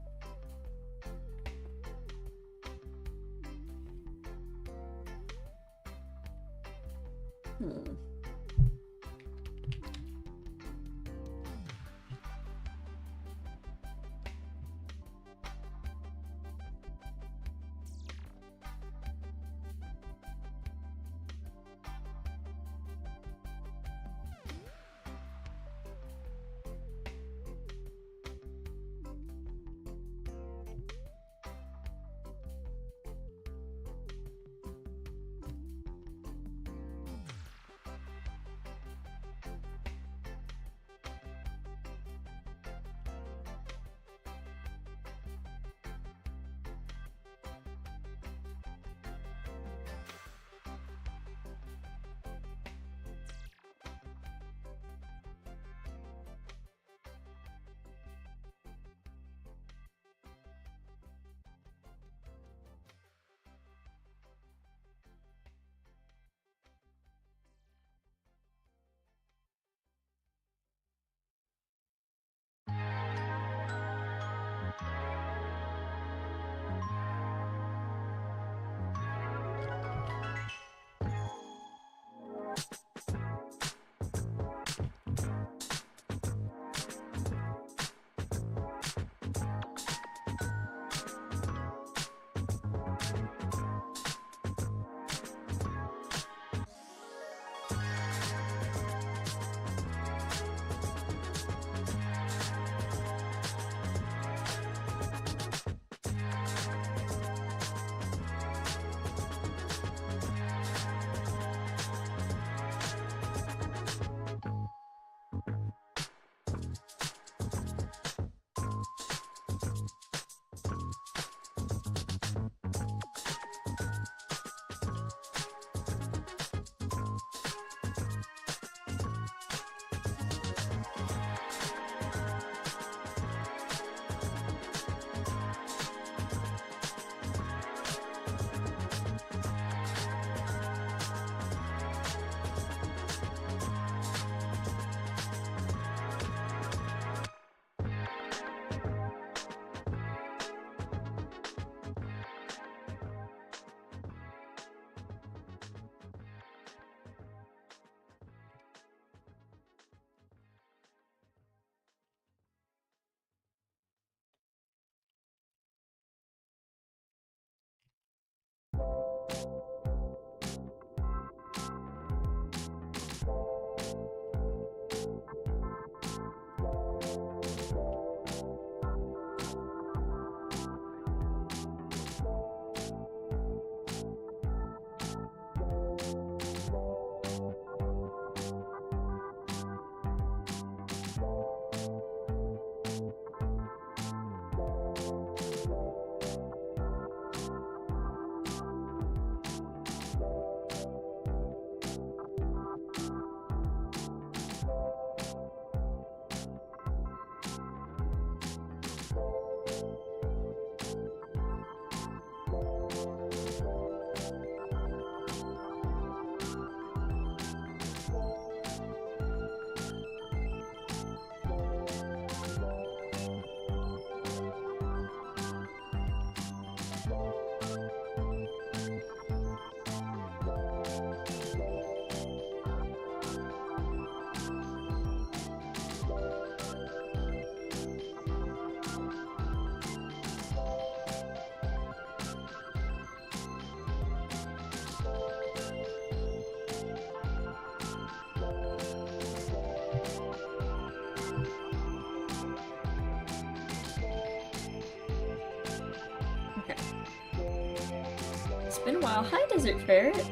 It's been a while. Hi, Desert Ferret.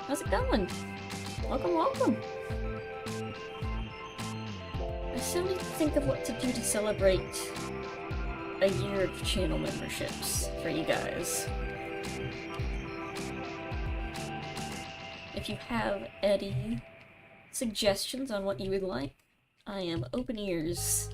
How's it going? Welcome, welcome. I still need to think of what to do to celebrate a year of channel memberships for you guys. If you have any suggestions on what you would like, I am open ears.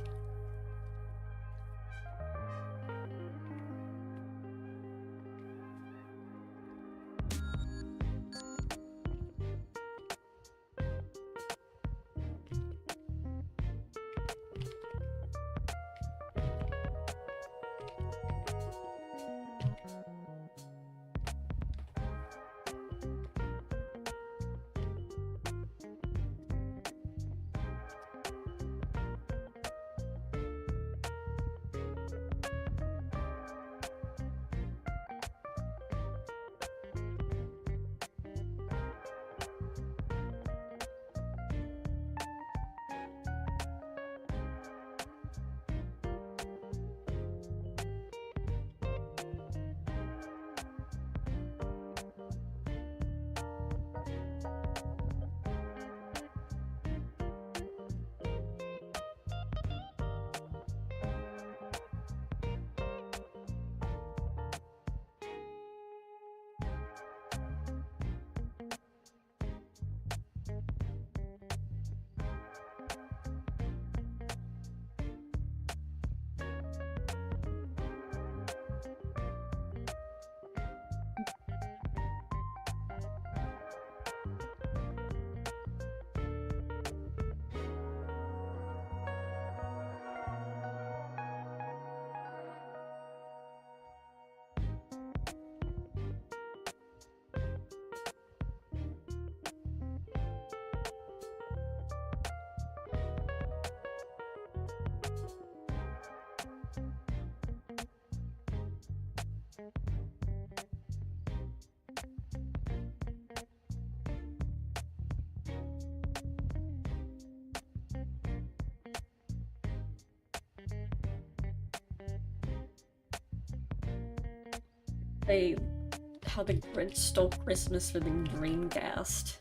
How the Grinch stole Christmas for the Dreamcast.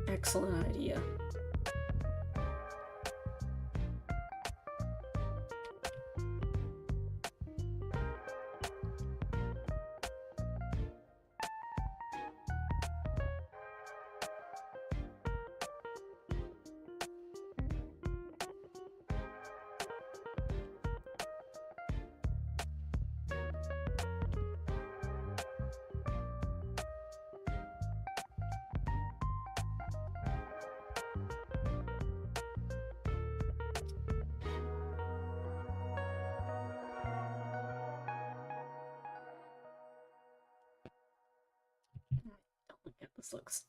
Excellent idea. Look at this looks.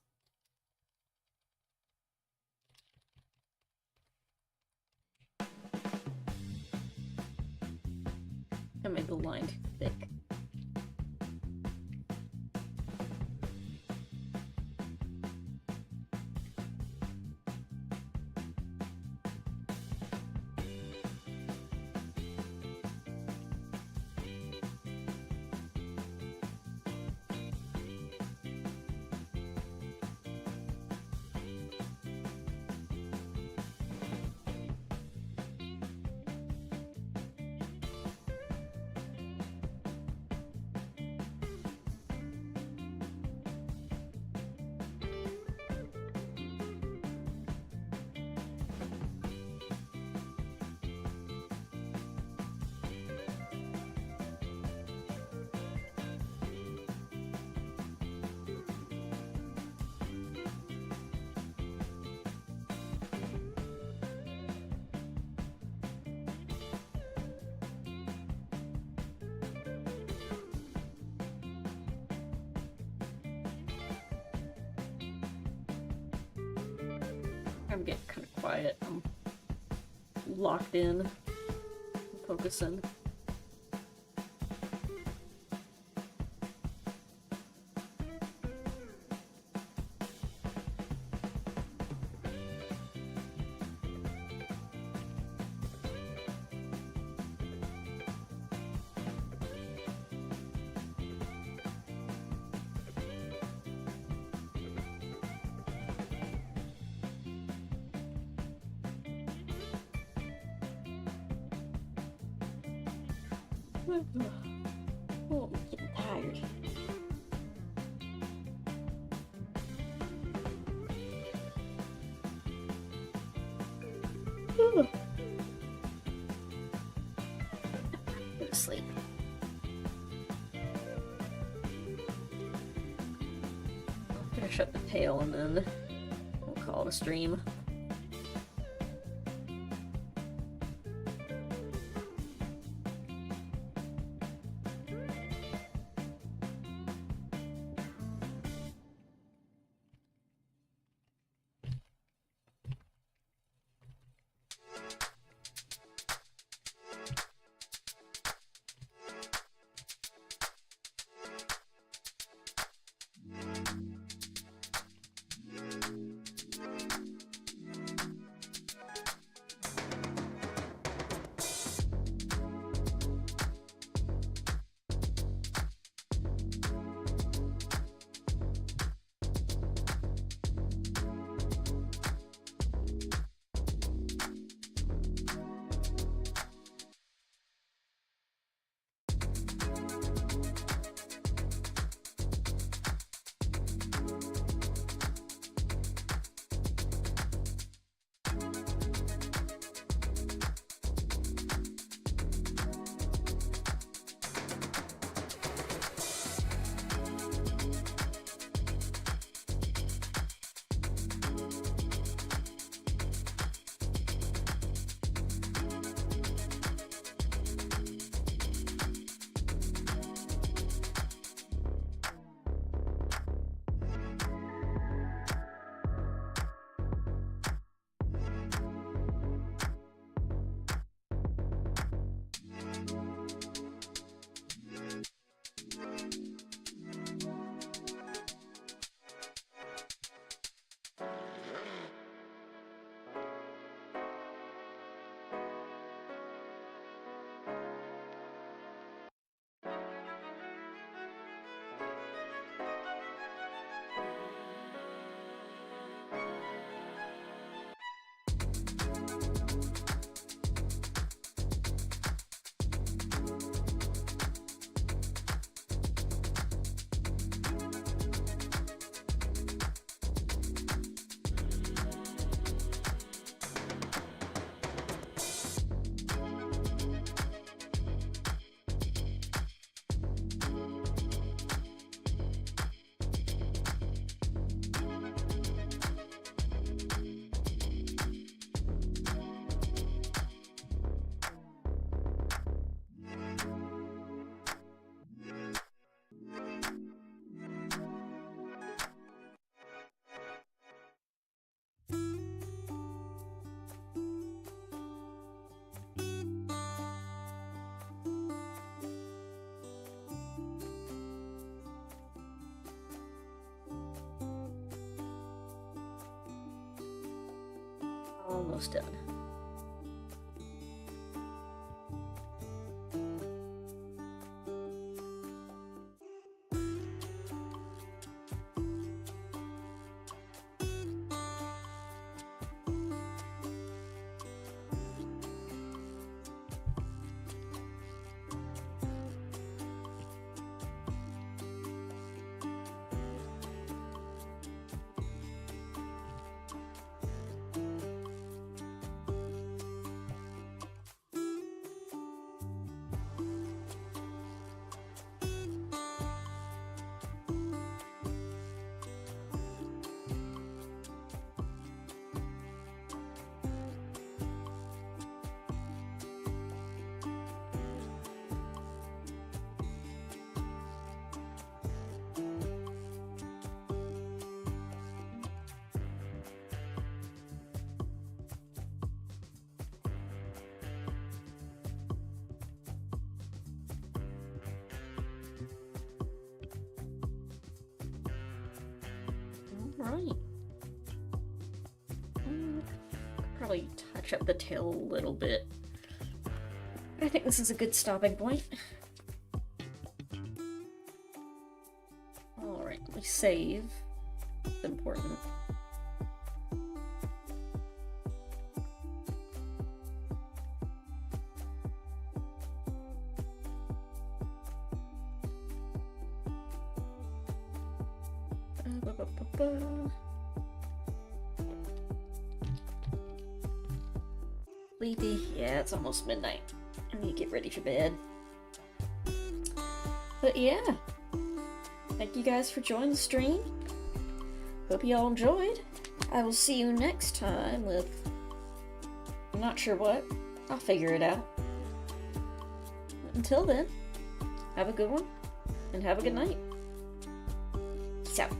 I made the line too thick. I'm getting kind of quiet. I'm locked in, focusing. Oh, I'm getting tired. Go to sleep. I'll finish up the tail and then we'll call it a stream. Almost done. Right. Probably touch up the tail a little bit. I think this is a good stopping point. Alright, let me save. It's important. Sleepy? Yeah, it's almost midnight. I need to get ready for bed. But yeah, thank you guys for joining the stream. Hope you all enjoyed. I will see you next time with... I'm not sure what. I'll figure it out. Until then, have a good one, and have a good night. Peace out.